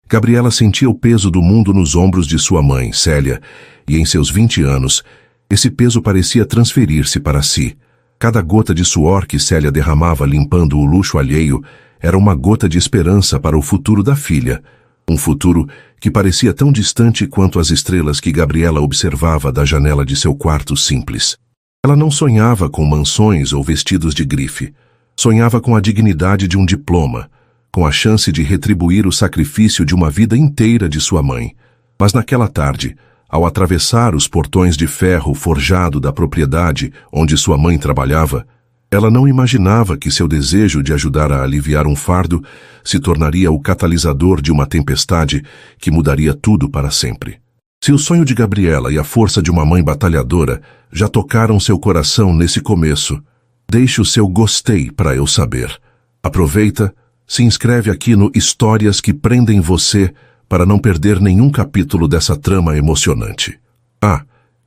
Gabriela sentia o peso do mundo nos ombros de sua mãe, Célia, e em seus 20 anos, esse peso parecia transferir-se para si. Cada gota de suor que Célia derramava limpando o luxo alheio era uma gota de esperança para o futuro da filha, um futuro que parecia tão distante quanto as estrelas que Gabriela observava da janela de seu quarto simples. Ela não sonhava com mansões ou vestidos de grife. Sonhava com a dignidade de um diploma, com a chance de retribuir o sacrifício de uma vida inteira de sua mãe. Mas naquela tarde, ao atravessar os portões de ferro forjado da propriedade onde sua mãe trabalhava, ela não imaginava que seu desejo de ajudar a aliviar um fardo se tornaria o catalisador de uma tempestade que mudaria tudo para sempre. Se o sonho de Gabriela e a força de uma mãe batalhadora já tocaram seu coração nesse começo, deixe o seu gostei para eu saber. Aproveita, se inscreve aqui no Histórias que Prendem Você para não perder nenhum capítulo dessa trama emocionante.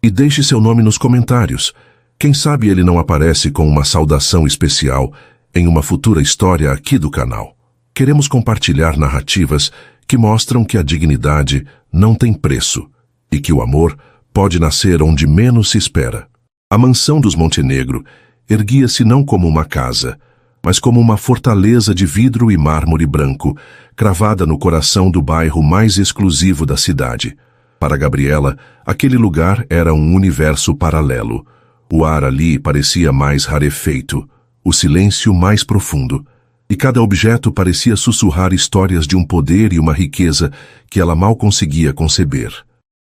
E deixe seu nome nos comentários. Quem sabe ele não aparece com uma saudação especial em uma futura história aqui do canal. Queremos compartilhar narrativas que mostram que a dignidade não tem preço e que o amor pode nascer onde menos se espera. A mansão dos Montenegro erguia-se não como uma casa, mas como uma fortaleza de vidro e mármore branco, cravada no coração do bairro mais exclusivo da cidade. Para Gabriela, aquele lugar era um universo paralelo. O ar ali parecia mais rarefeito, o silêncio mais profundo, e cada objeto parecia sussurrar histórias de um poder e uma riqueza que ela mal conseguia conceber.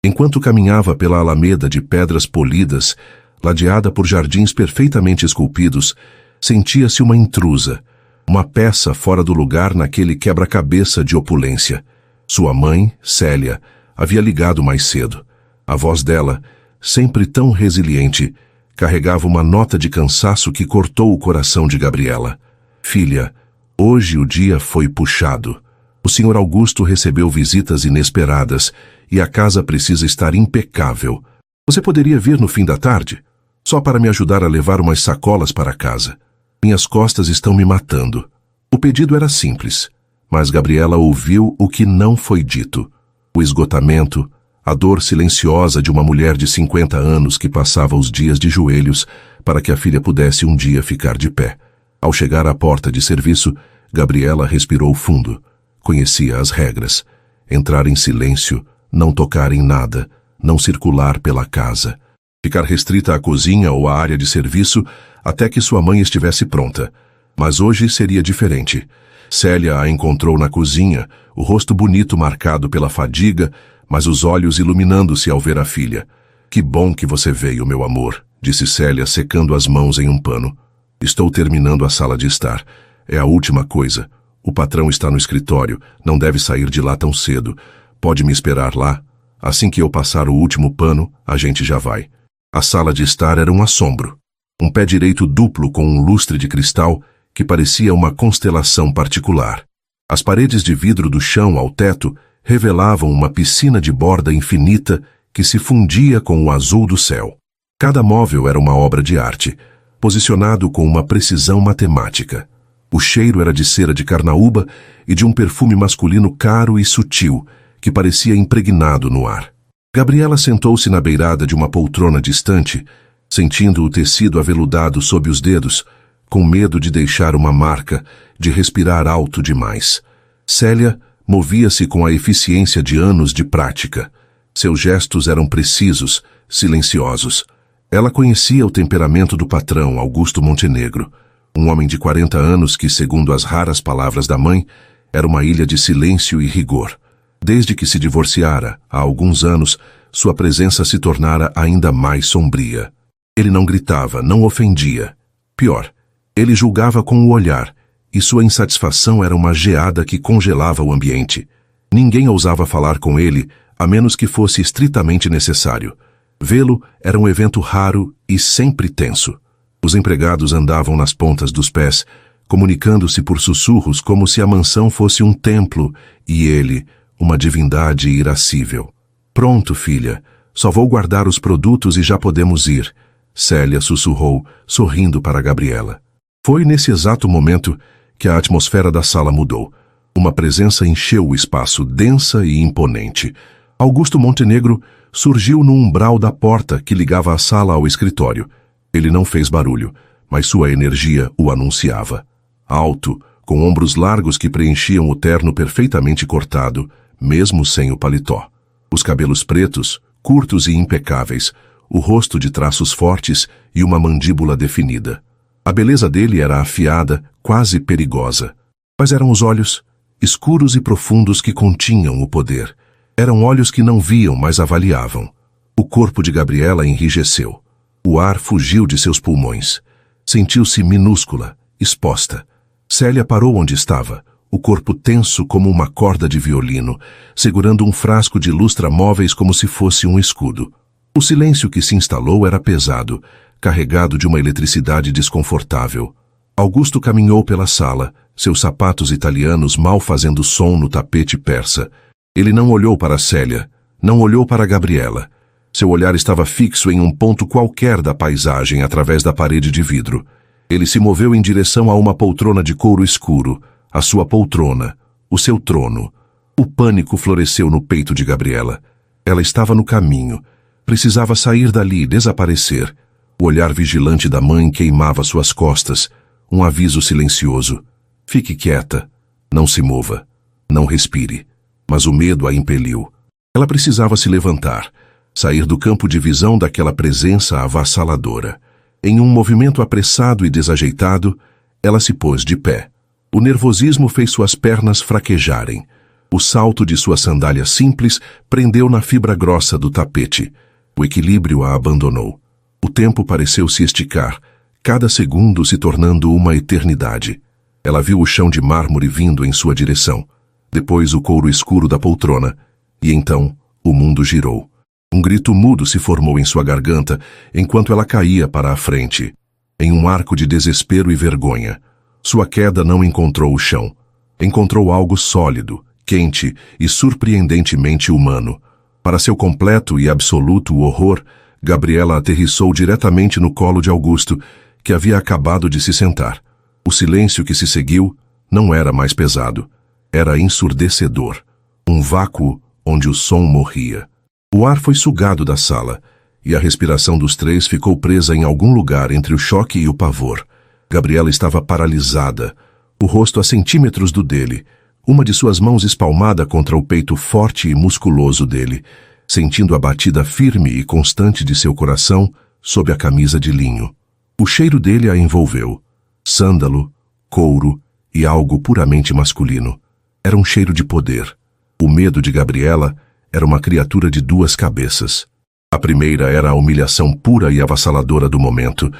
Enquanto caminhava pela alameda de pedras polidas, ladeada por jardins perfeitamente esculpidos, sentia-se uma intrusa, uma peça fora do lugar naquele quebra-cabeça de opulência. Sua mãe, Célia, havia ligado mais cedo. A voz dela, sempre tão resiliente, carregava uma nota de cansaço que cortou o coração de Gabriela. Filha, hoje o dia foi puxado. O Sr. Augusto recebeu visitas inesperadas e a casa precisa estar impecável. Você poderia vir no fim da tarde? Só para me ajudar a levar umas sacolas para casa. Minhas costas estão me matando. O pedido era simples, mas Gabriela ouviu o que não foi dito. O esgotamento, a dor silenciosa de uma mulher de 50 anos que passava os dias de joelhos para que a filha pudesse um dia ficar de pé. Ao chegar à porta de serviço, Gabriela respirou fundo. Conhecia as regras. Entrar em silêncio, não tocar em nada, não circular pela casa. Ficar restrita à cozinha ou à área de serviço até que sua mãe estivesse pronta. Mas hoje seria diferente. Célia a encontrou na cozinha, o rosto bonito marcado pela fadiga, mas os olhos iluminando-se ao ver a filha. Que bom que você veio, meu amor, disse Célia, secando as mãos em um pano. Estou terminando a sala de estar. É a última coisa. O patrão está no escritório, não deve sair de lá tão cedo. Pode me esperar lá? Assim que eu passar o último pano, a gente já vai. A sala de estar era um assombro. Um pé direito duplo com um lustre de cristal que parecia uma constelação particular. As paredes de vidro do chão ao teto revelavam uma piscina de borda infinita que se fundia com o azul do céu. Cada móvel era uma obra de arte, posicionado com uma precisão matemática. O cheiro era de cera de carnaúba e de um perfume masculino caro e sutil, que parecia impregnado no ar. Gabriela sentou-se na beirada de uma poltrona distante, sentindo o tecido aveludado sob os dedos, com medo de deixar uma marca, de respirar alto demais. Célia movia-se com a eficiência de anos de prática. Seus gestos eram precisos, silenciosos. Ela conhecia o temperamento do patrão, Augusto Montenegro, um homem de 40 anos que, segundo as raras palavras da mãe, era uma ilha de silêncio e rigor. Desde que se divorciara, há alguns anos, sua presença se tornara ainda mais sombria. Ele não gritava, não ofendia. Pior, ele julgava com o olhar, e sua insatisfação era uma geada que congelava o ambiente. Ninguém ousava falar com ele, a menos que fosse estritamente necessário. Vê-lo era um evento raro e sempre tenso. Os empregados andavam nas pontas dos pés, comunicando-se por sussurros como se a mansão fosse um templo e ele, uma divindade irascível. Pronto, filha, só vou guardar os produtos e já podemos ir, Célia sussurrou, sorrindo para Gabriela. Foi nesse exato momento que a atmosfera da sala mudou. Uma presença encheu o espaço, densa e imponente. Augusto Montenegro surgiu no umbral da porta que ligava a sala ao escritório. Ele não fez barulho, mas sua energia o anunciava. Alto, com ombros largos que preenchiam o terno perfeitamente cortado, mesmo sem o paletó. Os cabelos pretos, curtos e impecáveis, o rosto de traços fortes e uma mandíbula definida. A beleza dele era afiada, quase perigosa. Mas eram os olhos, escuros e profundos, que continham o poder. Eram olhos que não viam, mas avaliavam. O corpo de Gabriela enrijeceu. O ar fugiu de seus pulmões. Sentiu-se minúscula, exposta. Célia parou onde estava, o corpo tenso como uma corda de violino, segurando um frasco de lustramóveis como se fosse um escudo. O silêncio que se instalou era pesado, carregado de uma eletricidade desconfortável. Augusto caminhou pela sala, seus sapatos italianos mal fazendo som no tapete persa. Ele não olhou para Célia, não olhou para Gabriela. Seu olhar estava fixo em um ponto qualquer da paisagem através da parede de vidro. Ele se moveu em direção a uma poltrona de couro escuro, a sua poltrona, o seu trono. O pânico floresceu no peito de Gabriela. Ela estava no caminho. Precisava sair dali, desaparecer. O olhar vigilante da mãe queimava suas costas. Um aviso silencioso. Fique quieta. Não se mova. Não respire. Mas o medo a impeliu. Ela precisava se levantar, sair do campo de visão daquela presença avassaladora. Em um movimento apressado e desajeitado, ela se pôs de pé. O nervosismo fez suas pernas fraquejarem. O salto de sua sandália simples prendeu na fibra grossa do tapete. O equilíbrio a abandonou. O tempo pareceu se esticar, cada segundo se tornando uma eternidade. Ela viu o chão de mármore vindo em sua direção. Depois o couro escuro da poltrona. E então o mundo girou. Um grito mudo se formou em sua garganta enquanto ela caía para a frente, em um arco de desespero e vergonha. Sua queda não encontrou o chão. Encontrou algo sólido, quente e surpreendentemente humano. Para seu completo e absoluto horror, Gabriela aterrissou diretamente no colo de Augusto, que havia acabado de se sentar. O silêncio que se seguiu não era mais pesado. Era ensurdecedor. Um vácuo onde o som morria. O ar foi sugado da sala, e a respiração dos três ficou presa em algum lugar entre o choque e o pavor. Gabriela estava paralisada, o rosto a centímetros do dele, uma de suas mãos espalmada contra o peito forte e musculoso dele, sentindo a batida firme e constante de seu coração sob a camisa de linho. O cheiro dele a envolveu. Sândalo, couro e algo puramente masculino. Era um cheiro de poder. O medo de Gabriela era uma criatura de duas cabeças. A primeira era a humilhação pura e avassaladora do momento,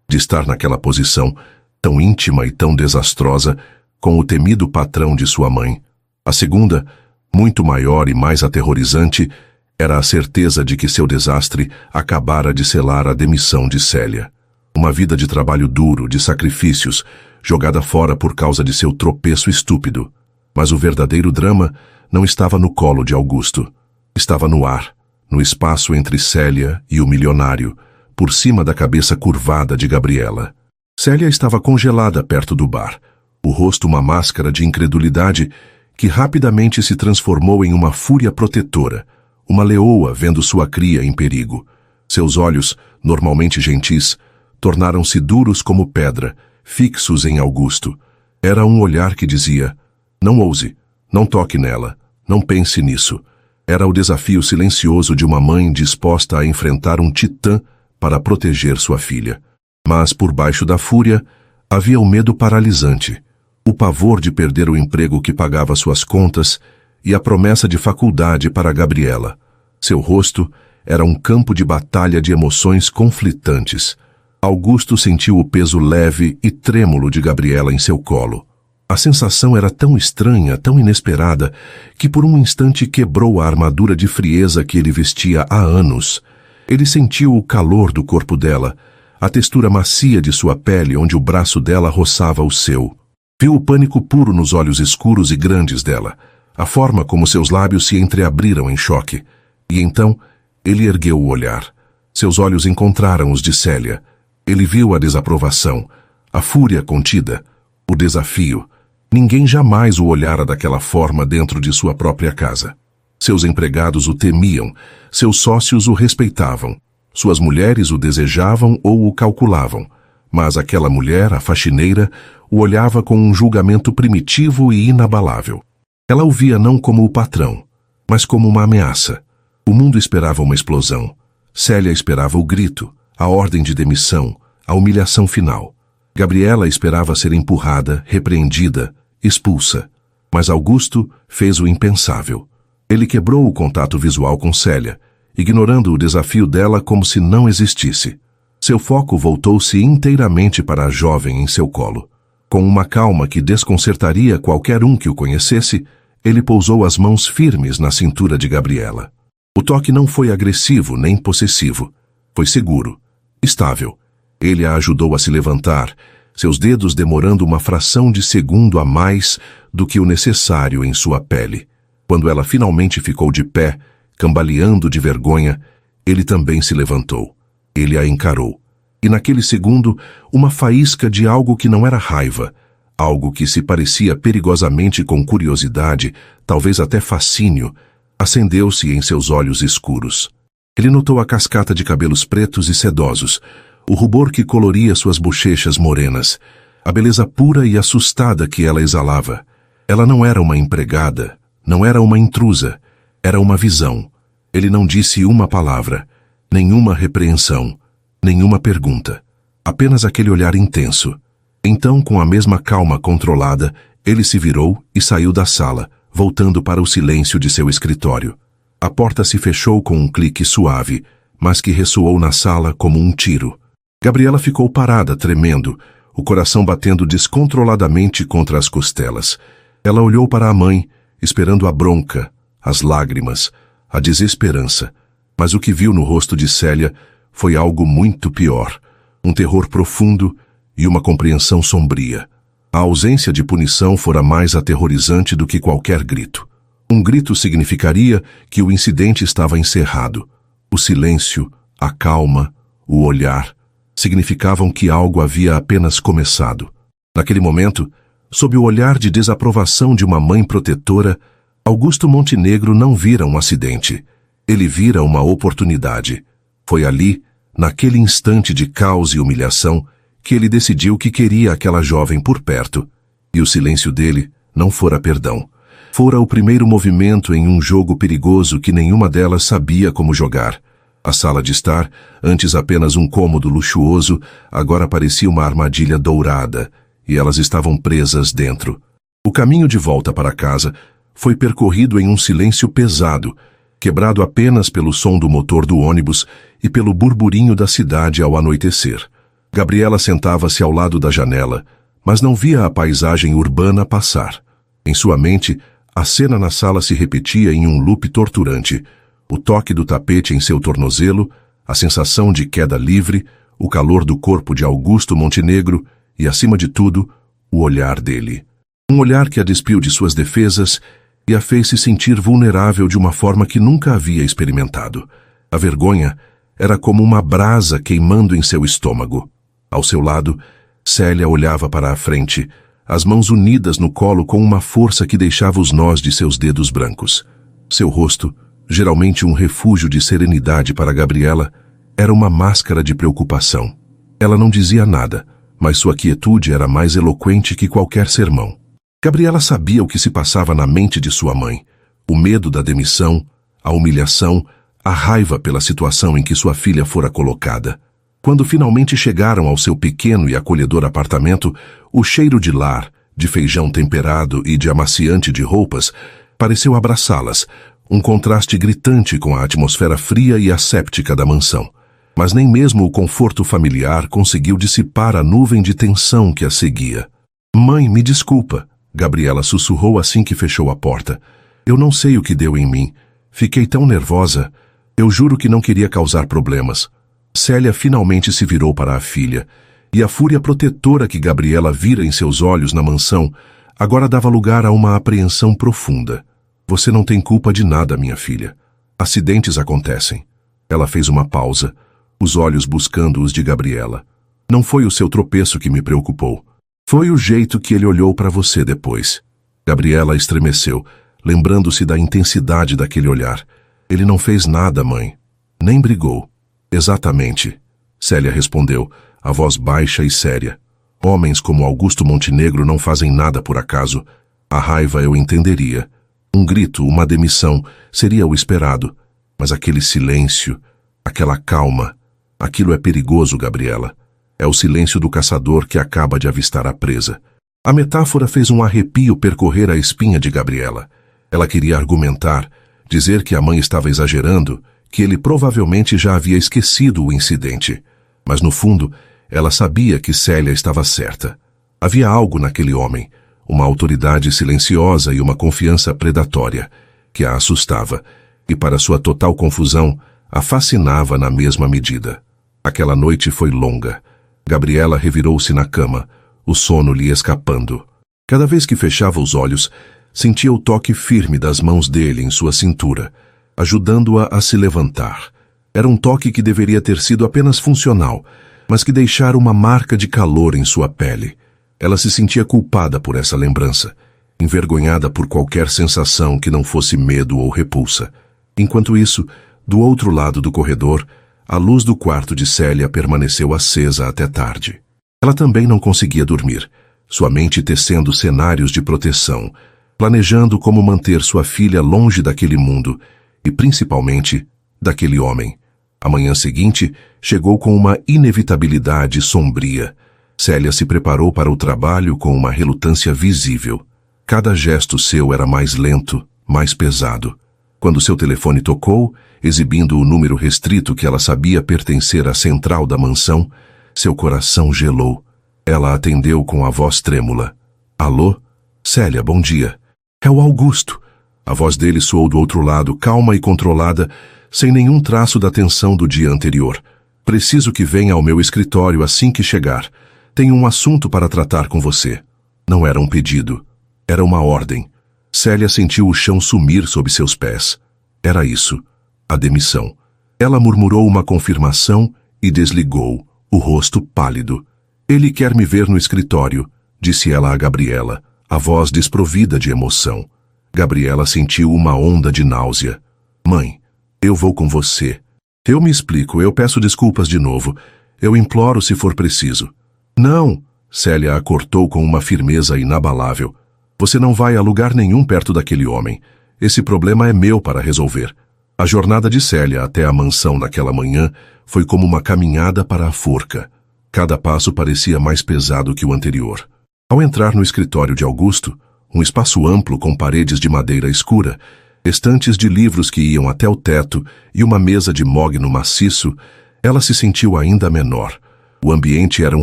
de estar naquela posição, tão íntima e tão desastrosa, com o temido patrão de sua mãe. A segunda, muito maior e mais aterrorizante, era a certeza de que seu desastre acabara de selar a demissão de Célia. Uma vida de trabalho duro, de sacrifícios, jogada fora por causa de seu tropeço estúpido. Mas o verdadeiro drama não estava no colo de Augusto. Estava no ar, no espaço entre Célia e o milionário, por cima da cabeça curvada de Gabriela. Célia estava congelada perto do bar, o rosto uma máscara de incredulidade que rapidamente se transformou em uma fúria protetora, uma leoa vendo sua cria em perigo. Seus olhos, normalmente gentis, tornaram-se duros como pedra, fixos em Augusto. Era um olhar que dizia: não ouse, não toque nela, não pense nisso. Era o desafio silencioso de uma mãe disposta a enfrentar um titã para proteger sua filha. Mas por baixo da fúria havia o medo paralisante, o pavor de perder o emprego que pagava suas contas e a promessa de faculdade para Gabriela. Seu rosto era um campo de batalha de emoções conflitantes. Augusto sentiu o peso leve e trêmulo de Gabriela em seu colo. A sensação era tão estranha, tão inesperada, que por um instante quebrou a armadura de frieza que ele vestia há anos. Ele sentiu o calor do corpo dela, a textura macia de sua pele onde o braço dela roçava o seu. Viu o pânico puro nos olhos escuros e grandes dela, a forma como seus lábios se entreabriram em choque. E então, ele ergueu o olhar. Seus olhos encontraram os de Célia. Ele viu a desaprovação, a fúria contida, o desafio. Ninguém jamais o olhara daquela forma dentro de sua própria casa. Seus empregados o temiam, seus sócios o respeitavam, suas mulheres o desejavam ou o calculavam, mas aquela mulher, a faxineira, o olhava com um julgamento primitivo e inabalável. Ela o via não como o patrão, mas como uma ameaça. O mundo esperava uma explosão. Célia esperava o grito, a ordem de demissão, a humilhação final. Gabriela esperava ser empurrada, repreendida, expulsa. Mas Augusto fez o impensável. Ele quebrou o contato visual com Célia, ignorando o desafio dela como se não existisse. Seu foco voltou-se inteiramente para a jovem em seu colo. Com uma calma que desconcertaria qualquer um que o conhecesse, ele pousou as mãos firmes na cintura de Gabriela. O toque não foi agressivo nem possessivo. Foi seguro, estável. Ele a ajudou a se levantar, seus dedos demorando uma fração de segundo a mais do que o necessário em sua pele. Quando ela finalmente ficou de pé, cambaleando de vergonha, ele também se levantou. Ele a encarou. E naquele segundo, uma faísca de algo que não era raiva, algo que se parecia perigosamente com curiosidade, talvez até fascínio, acendeu-se em seus olhos escuros. Ele notou a cascata de cabelos pretos e sedosos, o rubor que coloria suas bochechas morenas, a beleza pura e assustada que ela exalava. Ela não era uma empregada, não era uma intrusa, era uma visão. Ele não disse uma palavra, nenhuma repreensão, nenhuma pergunta, apenas aquele olhar intenso. Então, com a mesma calma controlada, ele se virou e saiu da sala, voltando para o silêncio de seu escritório. A porta se fechou com um clique suave, mas que ressoou na sala como um tiro. Gabriela ficou parada, tremendo, o coração batendo descontroladamente contra as costelas. Ela olhou para a mãe, esperando a bronca, as lágrimas, a desesperança. Mas o que viu no rosto de Célia foi algo muito pior, um terror profundo e uma compreensão sombria. A ausência de punição fora mais aterrorizante do que qualquer grito. Um grito significaria que o incidente estava encerrado. O silêncio, a calma, o olhar, significavam que algo havia apenas começado. Naquele momento, sob o olhar de desaprovação de uma mãe protetora, Augusto Montenegro não vira um acidente. Ele vira uma oportunidade. Foi ali, naquele instante de caos e humilhação, que ele decidiu que queria aquela jovem por perto. E o silêncio dele não fora perdão. Fora o primeiro movimento em um jogo perigoso que nenhuma delas sabia como jogar. A sala de estar, antes apenas um cômodo luxuoso, agora parecia uma armadilha dourada, e elas estavam presas dentro. O caminho de volta para casa foi percorrido em um silêncio pesado, quebrado apenas pelo som do motor do ônibus e pelo burburinho da cidade ao anoitecer. Gabriela sentava-se ao lado da janela, mas não via a paisagem urbana passar. Em sua mente, a cena na sala se repetia em um loop torturante. O toque do tapete em seu tornozelo, a sensação de queda livre, o calor do corpo de Augusto Montenegro e, acima de tudo, o olhar dele. Um olhar que a despiu de suas defesas e a fez se sentir vulnerável de uma forma que nunca havia experimentado. A vergonha era como uma brasa queimando em seu estômago. Ao seu lado, Célia olhava para a frente, as mãos unidas no colo com uma força que deixava os nós de seus dedos brancos. Seu rosto, geralmente um refúgio de serenidade para Gabriela, era uma máscara de preocupação. Ela não dizia nada, mas sua quietude era mais eloquente que qualquer sermão. Gabriela sabia o que se passava na mente de sua mãe. O medo da demissão, a humilhação, a raiva pela situação em que sua filha fora colocada. Quando finalmente chegaram ao seu pequeno e acolhedor apartamento, o cheiro de lar, de feijão temperado e de amaciante de roupas, pareceu abraçá-las, um contraste gritante com a atmosfera fria e asséptica da mansão. Mas nem mesmo o conforto familiar conseguiu dissipar a nuvem de tensão que a seguia. "Mãe, me desculpa", Gabriela sussurrou assim que fechou a porta. "Eu não sei o que deu em mim. Fiquei tão nervosa. Eu juro que não queria causar problemas." Célia finalmente se virou para a filha, e a fúria protetora que Gabriela vira em seus olhos na mansão agora dava lugar a uma apreensão profunda. "Você não tem culpa de nada, minha filha. Acidentes acontecem." Ela fez uma pausa, os olhos buscando os de Gabriela. "Não foi o seu tropeço que me preocupou. Foi o jeito que ele olhou para você depois. Gabriela estremeceu, lembrando-se da intensidade daquele olhar. Ele não fez nada, mãe. Nem brigou. Exatamente. Célia respondeu, a voz baixa e séria. Homens como Augusto Montenegro não fazem nada por acaso. A raiva eu entenderia. Um grito, uma demissão, seria o esperado. Mas aquele silêncio, aquela calma, aquilo é perigoso, Gabriela. É o silêncio do caçador que acaba de avistar a presa. A metáfora fez um arrepio percorrer a espinha de Gabriela. Ela queria argumentar, dizer que a mãe estava exagerando, que ele provavelmente já havia esquecido o incidente. Mas no fundo, ela sabia que Célia estava certa. Havia algo naquele homem, uma autoridade silenciosa e uma confiança predatória, que a assustava, e para sua total confusão, a fascinava na mesma medida. Aquela noite foi longa. Gabriela revirou-se na cama, o sono lhe escapando. Cada vez que fechava os olhos, sentia o toque firme das mãos dele em sua cintura, ajudando-a a se levantar. Era um toque que deveria ter sido apenas funcional, mas que deixara uma marca de calor em sua pele. Ela se sentia culpada por essa lembrança, envergonhada por qualquer sensação que não fosse medo ou repulsa. Enquanto isso, do outro lado do corredor, a luz do quarto de Célia permaneceu acesa até tarde. Ela também não conseguia dormir, sua mente tecendo cenários de proteção, planejando como manter sua filha longe daquele mundo e, principalmente, daquele homem. A manhã seguinte chegou com uma inevitabilidade sombria. Célia se preparou para o trabalho com uma relutância visível. Cada gesto seu era mais lento, mais pesado. Quando seu telefone tocou, exibindo o número restrito que ela sabia pertencer à central da mansão, seu coração gelou. Ela atendeu com a voz trêmula. Alô? Célia, bom dia. É o Augusto. A voz dele soou do outro lado, calma e controlada, sem nenhum traço da tensão do dia anterior. Preciso que venha ao meu escritório assim que chegar. Tenho um assunto para tratar com você. Não era um pedido. Era uma ordem. Célia sentiu o chão sumir sob seus pés. Era isso. A demissão. Ela murmurou uma confirmação e desligou, o rosto pálido. Ele quer me ver no escritório, disse ela a Gabriela, a voz desprovida de emoção. Gabriela sentiu uma onda de náusea. Mãe, eu vou com você. Eu me explico, eu peço desculpas de novo. Eu imploro se for preciso. Não, Célia a cortou com uma firmeza inabalável. Você não vai a lugar nenhum perto daquele homem. Esse problema é meu para resolver. A jornada de Célia até a mansão naquela manhã foi como uma caminhada para a forca. Cada passo parecia mais pesado que o anterior. Ao entrar no escritório de Augusto, um espaço amplo com paredes de madeira escura, estantes de livros que iam até o teto e uma mesa de mogno maciço, ela se sentiu ainda menor. O ambiente era um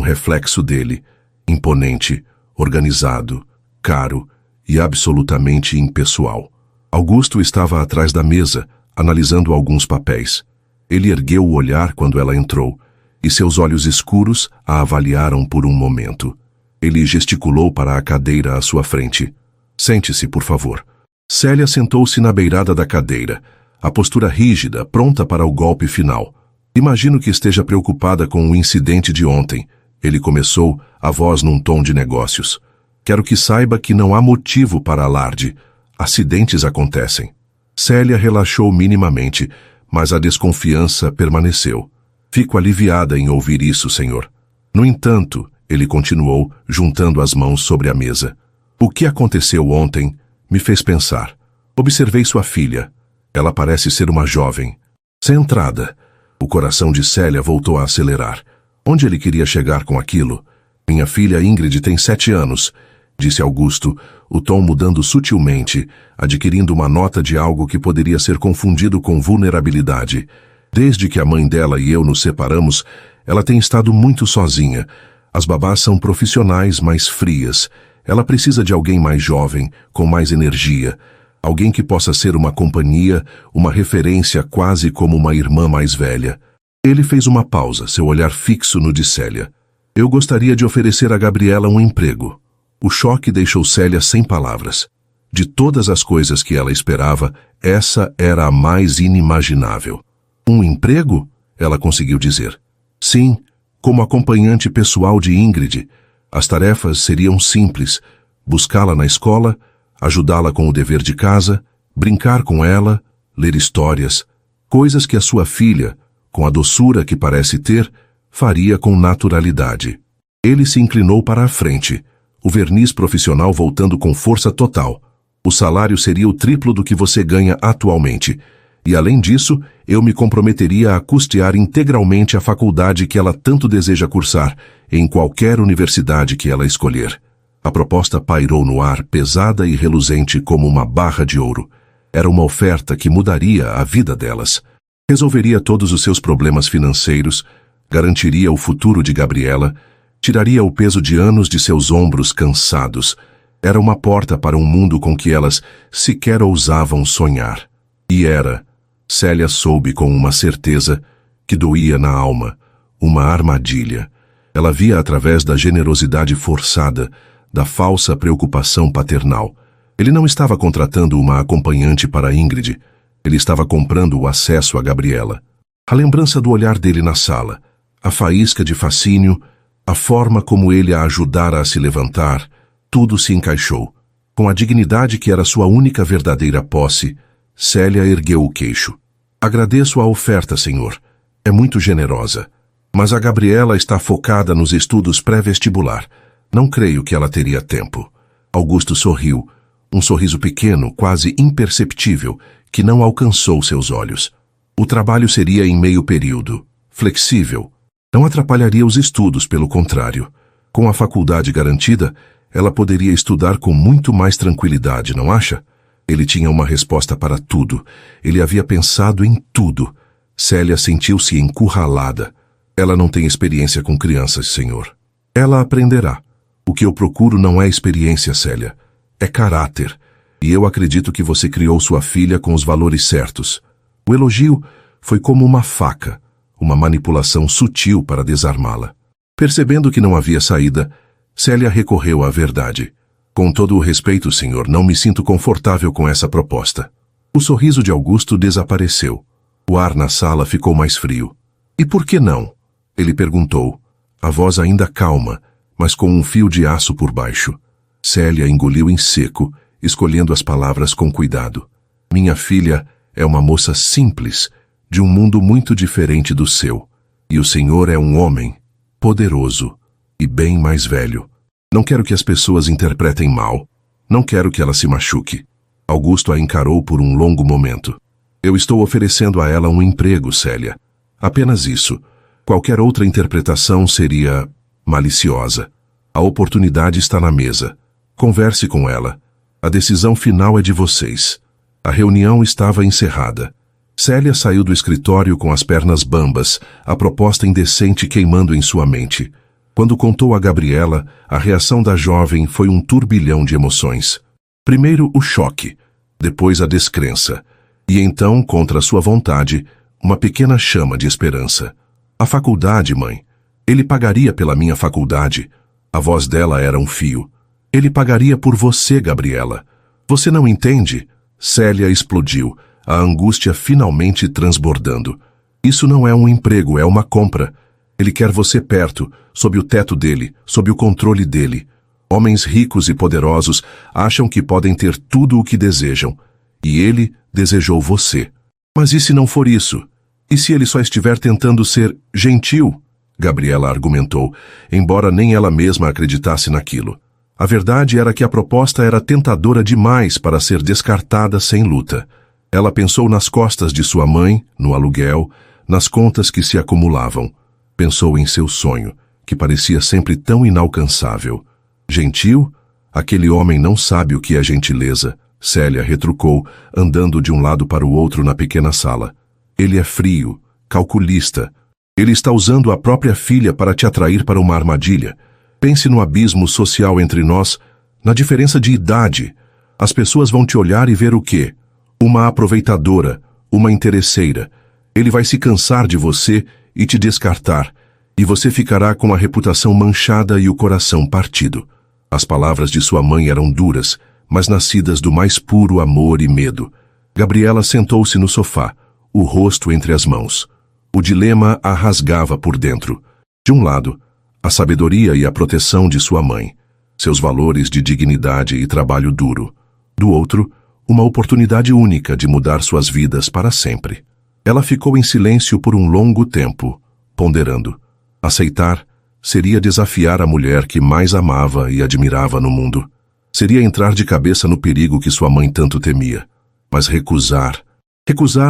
reflexo dele, imponente, organizado, caro e absolutamente impessoal. Augusto estava atrás da mesa, analisando alguns papéis. Ele ergueu o olhar quando ela entrou, e seus olhos escuros a avaliaram por um momento. Ele gesticulou para a cadeira à sua frente. Sente-se, por favor. Célia sentou-se na beirada da cadeira, a postura rígida, pronta para o golpe final. Imagino que esteja preocupada com o incidente de ontem. Ele começou, a voz num tom de negócios. Quero que saiba que não há motivo para alarde. Acidentes acontecem. Célia relaxou minimamente, mas a desconfiança permaneceu. Fico aliviada em ouvir isso, senhor. No entanto, ele continuou, juntando as mãos sobre a mesa. O que aconteceu ontem me fez pensar. Observei sua filha. Ela parece ser uma jovem. Centrada. O coração de Célia voltou a acelerar. Onde ele queria chegar com aquilo? Minha filha Ingrid tem 7 anos, disse Augusto, o tom mudando sutilmente, adquirindo uma nota de algo que poderia ser confundido com vulnerabilidade. Desde que a mãe dela e eu nos separamos, ela tem estado muito sozinha. As babás são profissionais mais frias. Ela precisa de alguém mais jovem, com mais energia. Alguém que possa ser uma companhia, uma referência quase como uma irmã mais velha. Ele fez uma pausa, seu olhar fixo no de Célia. Eu gostaria de oferecer a Gabriela um emprego. O choque deixou Célia sem palavras. De todas as coisas que ela esperava, essa era a mais inimaginável. Um emprego? Ela conseguiu dizer. Sim, como acompanhante pessoal de Ingrid. As tarefas seriam simples: buscá-la na escola, ajudá-la com o dever de casa, brincar com ela, ler histórias, coisas que a sua filha, com a doçura que parece ter, faria com naturalidade. Ele se inclinou para a frente, o verniz profissional voltando com força total. O salário seria o triplo do que você ganha atualmente. E, além disso, eu me comprometeria a custear integralmente a faculdade que ela tanto deseja cursar, em qualquer universidade que ela escolher. A proposta pairou no ar, pesada e reluzente como uma barra de ouro. Era uma oferta que mudaria a vida delas. Resolveria todos os seus problemas financeiros, garantiria o futuro de Gabriela, tiraria o peso de anos de seus ombros cansados. Era uma porta para um mundo com que elas sequer ousavam sonhar. E era, Célia soube com uma certeza que doía na alma, uma armadilha. Ela via através da generosidade forçada, da falsa preocupação paternal. Ele não estava contratando uma acompanhante para Ingrid. Ele estava comprando o acesso a Gabriela. A lembrança do olhar dele na sala, a faísca de fascínio, a forma como ele a ajudara a se levantar, tudo se encaixou. Com a dignidade que era sua única verdadeira posse, Célia ergueu o queixo. Agradeço a oferta, senhor. É muito generosa. Mas a Gabriela está focada nos estudos pré-vestibular. Não creio que ela teria tempo. Augusto sorriu, um sorriso pequeno, quase imperceptível, que não alcançou seus olhos. O trabalho seria em meio período, flexível. Não atrapalharia os estudos, pelo contrário. Com a faculdade garantida, ela poderia estudar com muito mais tranquilidade, não acha? Ele tinha uma resposta para tudo. Ele havia pensado em tudo. Célia sentiu-se encurralada. Ela não tem experiência com crianças, senhor. Ela aprenderá. O que eu procuro não é experiência, Célia. É caráter. E eu acredito que você criou sua filha com os valores certos. O elogio foi como uma faca, uma manipulação sutil para desarmá-la. Percebendo que não havia saída, Célia recorreu à verdade. Com todo o respeito, senhor, não me sinto confortável com essa proposta. O sorriso de Augusto desapareceu. O ar na sala ficou mais frio. E por que não? Ele perguntou, a voz ainda calma, mas com um fio de aço por baixo. Célia engoliu em seco, escolhendo as palavras com cuidado. Minha filha é uma moça simples, de um mundo muito diferente do seu. E o senhor é um homem, poderoso e bem mais velho. Não quero que as pessoas interpretem mal. Não quero que ela se machuque. Augusto a encarou por um longo momento. Eu estou oferecendo a ela um emprego, Célia. Apenas isso. Qualquer outra interpretação seria maliciosa. A oportunidade está na mesa. Converse com ela. A decisão final é de vocês. A reunião estava encerrada. Célia saiu do escritório com as pernas bambas, a proposta indecente queimando em sua mente. Quando contou a Gabriela, a reação da jovem foi um turbilhão de emoções. Primeiro o choque, depois a descrença, e então, contra sua vontade, uma pequena chama de esperança. A faculdade, mãe. Ele pagaria pela minha faculdade. A voz dela era um fio. Ele pagaria por você, Gabriela. Você não entende? Célia explodiu, a angústia finalmente transbordando. Isso não é um emprego, é uma compra. Ele quer você perto, sob o teto dele, sob o controle dele. Homens ricos e poderosos acham que podem ter tudo o que desejam. E ele desejou você. Mas e se não for isso? E se ele só estiver tentando ser gentil? Gabriela argumentou, embora nem ela mesma acreditasse naquilo. A verdade era que a proposta era tentadora demais para ser descartada sem luta. Ela pensou nas costas de sua mãe, no aluguel, nas contas que se acumulavam. Pensou em seu sonho, que parecia sempre tão inalcançável. Gentil? Aquele homem não sabe o que é gentileza, Célia retrucou, andando de um lado para o outro na pequena sala. Ele é frio, calculista. Ele está usando a própria filha para te atrair para uma armadilha. Pense no abismo social entre nós, na diferença de idade. As pessoas vão te olhar e ver o quê? Uma aproveitadora, uma interesseira. Ele vai se cansar de você e te descartar, e você ficará com a reputação manchada e o coração partido. As palavras de sua mãe eram duras, mas nascidas do mais puro amor e medo. Gabriela sentou-se no sofá, o rosto entre as mãos. O dilema a rasgava por dentro. De um lado, a sabedoria e a proteção de sua mãe, seus valores de dignidade e trabalho duro. Do outro, uma oportunidade única de mudar suas vidas para sempre. Ela ficou em silêncio por um longo tempo, ponderando. Aceitar seria desafiar a mulher que mais amava e admirava no mundo. Seria entrar de cabeça no perigo que sua mãe tanto temia. Mas recusar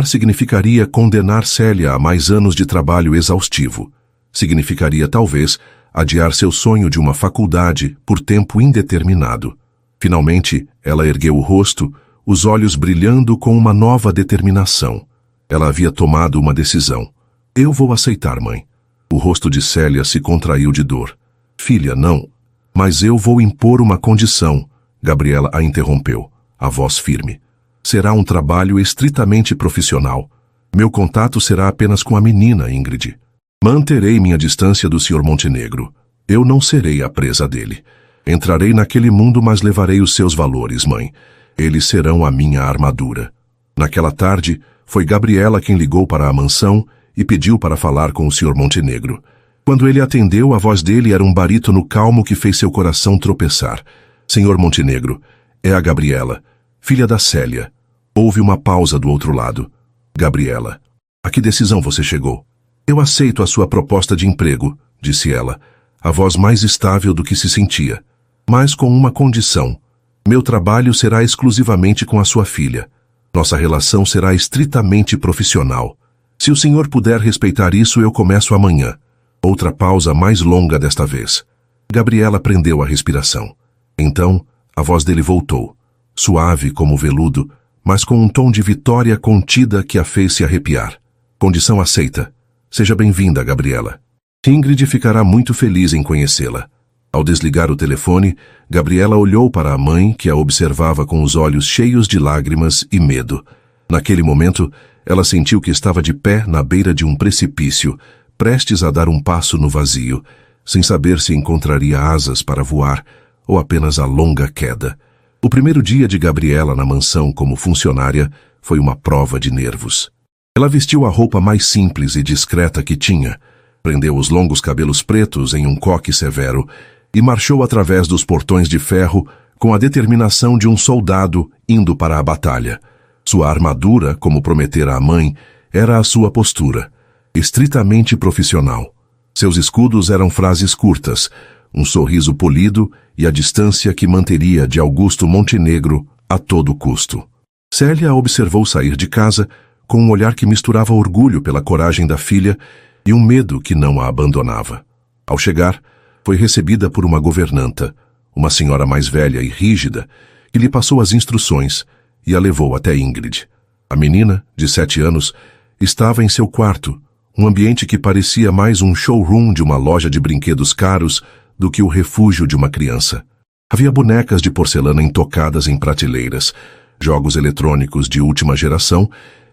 significaria condenar Célia a mais anos de trabalho exaustivo. Significaria, talvez, adiar seu sonho de uma faculdade por tempo indeterminado. Finalmente, ela ergueu o rosto, os olhos brilhando com uma nova determinação. Ela havia tomado uma decisão. Eu vou aceitar, mãe. O rosto de Célia se contraiu de dor. Filha, não. Mas eu vou impor uma condição. Gabriela a interrompeu, a voz firme. Será um trabalho estritamente profissional. Meu contato será apenas com a menina, Ingrid. Manterei minha distância do Sr. Montenegro. Eu não serei a presa dele. Entrarei naquele mundo, mas levarei os seus valores, mãe. Eles serão a minha armadura. Naquela tarde, foi Gabriela quem ligou para a mansão e pediu para falar com o Sr. Montenegro. Quando ele atendeu, a voz dele era um barítono calmo que fez seu coração tropeçar. Sr. Montenegro, é a Gabriela, filha da Célia. Houve uma pausa do outro lado. Gabriela, a que decisão você chegou? Eu aceito a sua proposta de emprego, disse ela, a voz mais estável do que se sentia, mas com uma condição. Meu trabalho será exclusivamente com a sua filha. Nossa relação será estritamente profissional. Se o senhor puder respeitar isso, eu começo amanhã. Outra pausa mais longa desta vez. Gabriela prendeu a respiração. Então, a voz dele voltou, suave como veludo, mas com um tom de vitória contida que a fez se arrepiar. Condição aceita. Seja bem-vinda, Gabriela. Ingrid ficará muito feliz em conhecê-la. Ao desligar o telefone, Gabriela olhou para a mãe, que a observava com os olhos cheios de lágrimas e medo. Naquele momento, ela sentiu que estava de pé na beira de um precipício, prestes a dar um passo no vazio, sem saber se encontraria asas para voar ou apenas a longa queda. O primeiro dia de Gabriela na mansão como funcionária foi uma prova de nervos. Ela vestiu a roupa mais simples e discreta que tinha, prendeu os longos cabelos pretos em um coque severo e marchou através dos portões de ferro com a determinação de um soldado indo para a batalha. Sua armadura, como prometera a mãe, era a sua postura, estritamente profissional. Seus escudos eram frases curtas, um sorriso polido e a distância que manteria de Augusto Montenegro a todo custo. Célia a observou sair de casa com um olhar que misturava orgulho pela coragem da filha e um medo que não a abandonava. Ao chegar, foi recebida por uma governanta, uma senhora mais velha e rígida, que lhe passou as instruções e a levou até Ingrid. A menina, de 7 anos, estava em seu quarto, um ambiente que parecia mais um showroom de uma loja de brinquedos caros do que o refúgio de uma criança. Havia bonecas de porcelana intocadas em prateleiras, jogos eletrônicos de última geração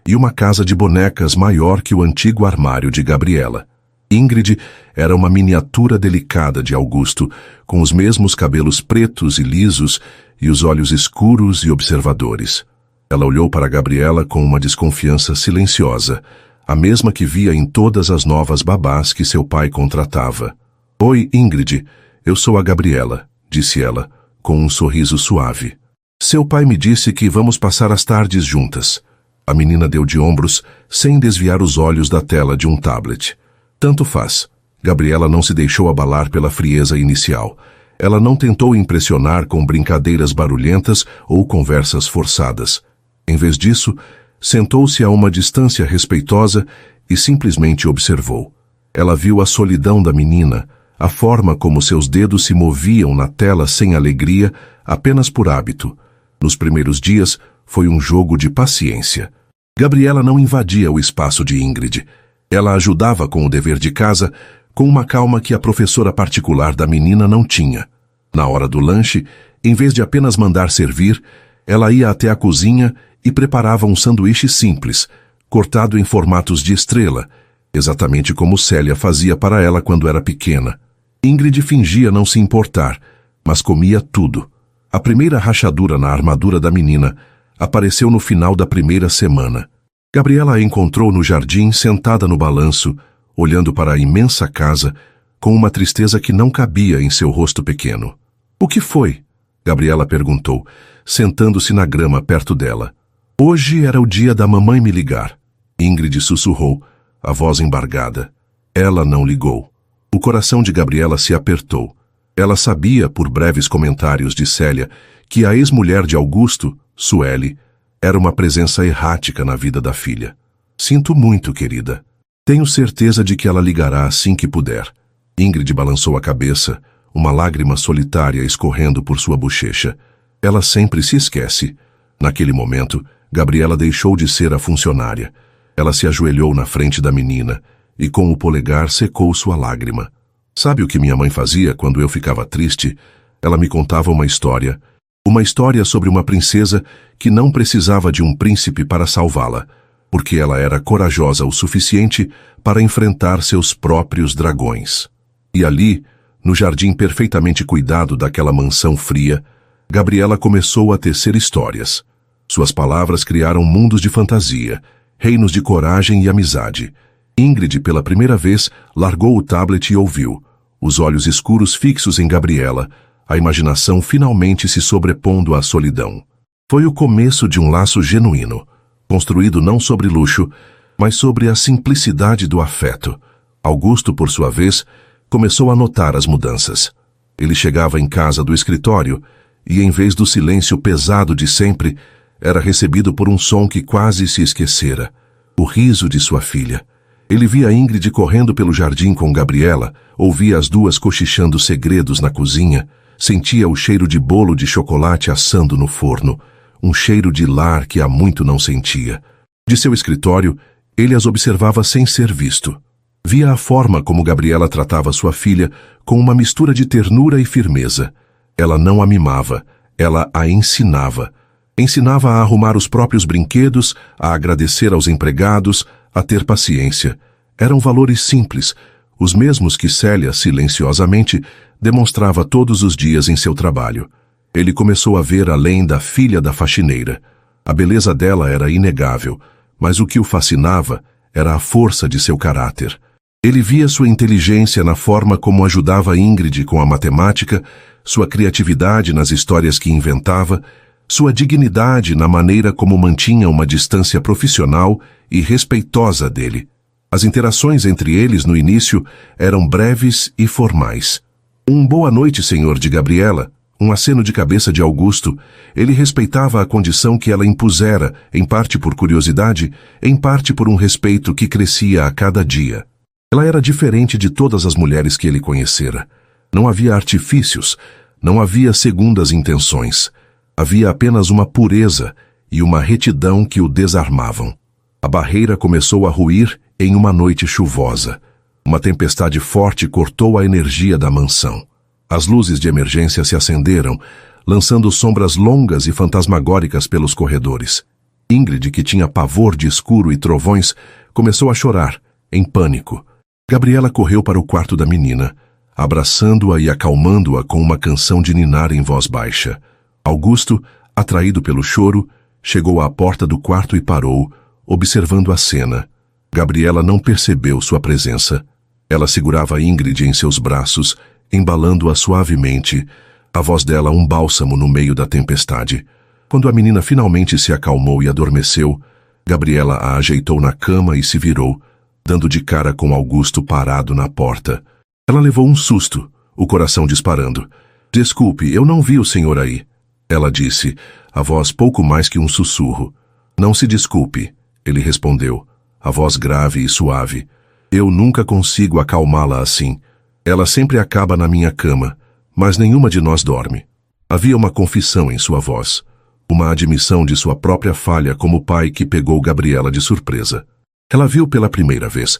e uma casa de bonecas maior que o antigo armário de Gabriela. Ingrid era uma miniatura delicada de Augusto, com os mesmos cabelos pretos e lisos e os olhos escuros e observadores. Ela olhou para Gabriela com uma desconfiança silenciosa, a mesma que via em todas as novas babás que seu pai contratava. Oi, Ingrid, eu sou a Gabriela, disse ela, com um sorriso suave. Seu pai me disse que vamos passar as tardes juntas. A menina deu de ombros, sem desviar os olhos da tela de um tablet. Tanto faz. Gabriela não se deixou abalar pela frieza inicial. Ela não tentou impressionar com brincadeiras barulhentas ou conversas forçadas. Em vez disso, sentou-se a uma distância respeitosa e simplesmente observou. Ela viu a solidão da menina, a forma como seus dedos se moviam na tela sem alegria, apenas por hábito. Nos primeiros dias, foi um jogo de paciência. Gabriela não invadia o espaço de Ingrid. Ela ajudava com o dever de casa, com uma calma que a professora particular da menina não tinha. Na hora do lanche, em vez de apenas mandar servir, ela ia até a cozinha e preparava um sanduíche simples, cortado em formatos de estrela, exatamente como Célia fazia para ela quando era pequena. Ingrid fingia não se importar, mas comia tudo. A primeira rachadura na armadura da menina apareceu no final da primeira semana. Gabriela a encontrou no jardim sentada no balanço, olhando para a imensa casa, com uma tristeza que não cabia em seu rosto pequeno. O que foi? Gabriela perguntou, sentando-se na grama perto dela. Hoje era o dia da mamãe me ligar. Ingrid sussurrou, a voz embargada. Ela não ligou. O coração de Gabriela se apertou. Ela sabia, por breves comentários de Célia, que a ex-mulher de Augusto, Sueli, era uma presença errática na vida da filha. Sinto muito, querida. Tenho certeza de que ela ligará assim que puder. Ingrid balançou a cabeça, uma lágrima solitária escorrendo por sua bochecha. Ela sempre se esquece. Naquele momento, Gabriela deixou de ser a funcionária. Ela se ajoelhou na frente da menina e com o polegar secou sua lágrima. Sabe o que minha mãe fazia quando eu ficava triste? Ela me contava uma história sobre uma princesa que não precisava de um príncipe para salvá-la, porque ela era corajosa o suficiente para enfrentar seus próprios dragões. E ali, no jardim perfeitamente cuidado daquela mansão fria, Gabriela começou a tecer histórias. Suas palavras criaram mundos de fantasia, reinos de coragem e amizade. Ingrid, pela primeira vez, largou o tablet e ouviu, os olhos escuros fixos em Gabriela, a imaginação finalmente se sobrepondo à solidão. Foi o começo de um laço genuíno, construído não sobre luxo, mas sobre a simplicidade do afeto. Augusto, por sua vez, começou a notar as mudanças. Ele chegava em casa do escritório e, em vez do silêncio pesado de sempre, era recebido por um som que quase se esquecera, o riso de sua filha. Ele via Ingrid correndo pelo jardim com Gabriela, ouvia as duas cochichando segredos na cozinha, sentia o cheiro de bolo de chocolate assando no forno, um cheiro de lar que há muito não sentia. De seu escritório, ele as observava sem ser visto. Via a forma como Gabriela tratava sua filha com uma mistura de ternura e firmeza. Ela não a mimava, ela a ensinava. Ensinava a arrumar os próprios brinquedos, a agradecer aos empregados, a ter paciência. Eram valores simples, os mesmos que Célia, silenciosamente, demonstrava todos os dias em seu trabalho. Ele começou a ver além da filha da faxineira. A beleza dela era inegável, mas o que o fascinava era a força de seu caráter. Ele via sua inteligência na forma como ajudava Ingrid com a matemática, sua criatividade nas histórias que inventava, sua dignidade na maneira como mantinha uma distância profissional e respeitosa dele. As interações entre eles no início eram breves e formais. Um boa noite, senhor de Gabriela, um aceno de cabeça de Augusto. Ele respeitava a condição que ela impusera, em parte por curiosidade, em parte por um respeito que crescia a cada dia. Ela era diferente de todas as mulheres que ele conhecera. Não havia artifícios, não havia segundas intenções. Havia apenas uma pureza e uma retidão que o desarmavam. A barreira começou a ruir em uma noite chuvosa. Uma tempestade forte cortou a energia da mansão. As luzes de emergência se acenderam, lançando sombras longas e fantasmagóricas pelos corredores. Ingrid, que tinha pavor de escuro e trovões, começou a chorar, em pânico. Gabriela correu para o quarto da menina, abraçando-a e acalmando-a com uma canção de ninar em voz baixa. Augusto, atraído pelo choro, chegou à porta do quarto e parou, observando a cena. Gabriela não percebeu sua presença. Ela segurava Ingrid em seus braços, embalando-a suavemente, a voz dela um bálsamo no meio da tempestade. Quando a menina finalmente se acalmou e adormeceu, Gabriela a ajeitou na cama e se virou, dando de cara com Augusto parado na porta. Ela levou um susto, o coração disparando. "Desculpe, eu não vi o senhor aí", ela disse, a voz pouco mais que um sussurro. "Não se desculpe", ele respondeu, a voz grave e suave. "Eu nunca consigo acalmá-la assim. Ela sempre acaba na minha cama, mas nenhuma de nós dorme." Havia uma confissão em sua voz, uma admissão de sua própria falha como pai que pegou Gabriela de surpresa. Ela viu pela primeira vez,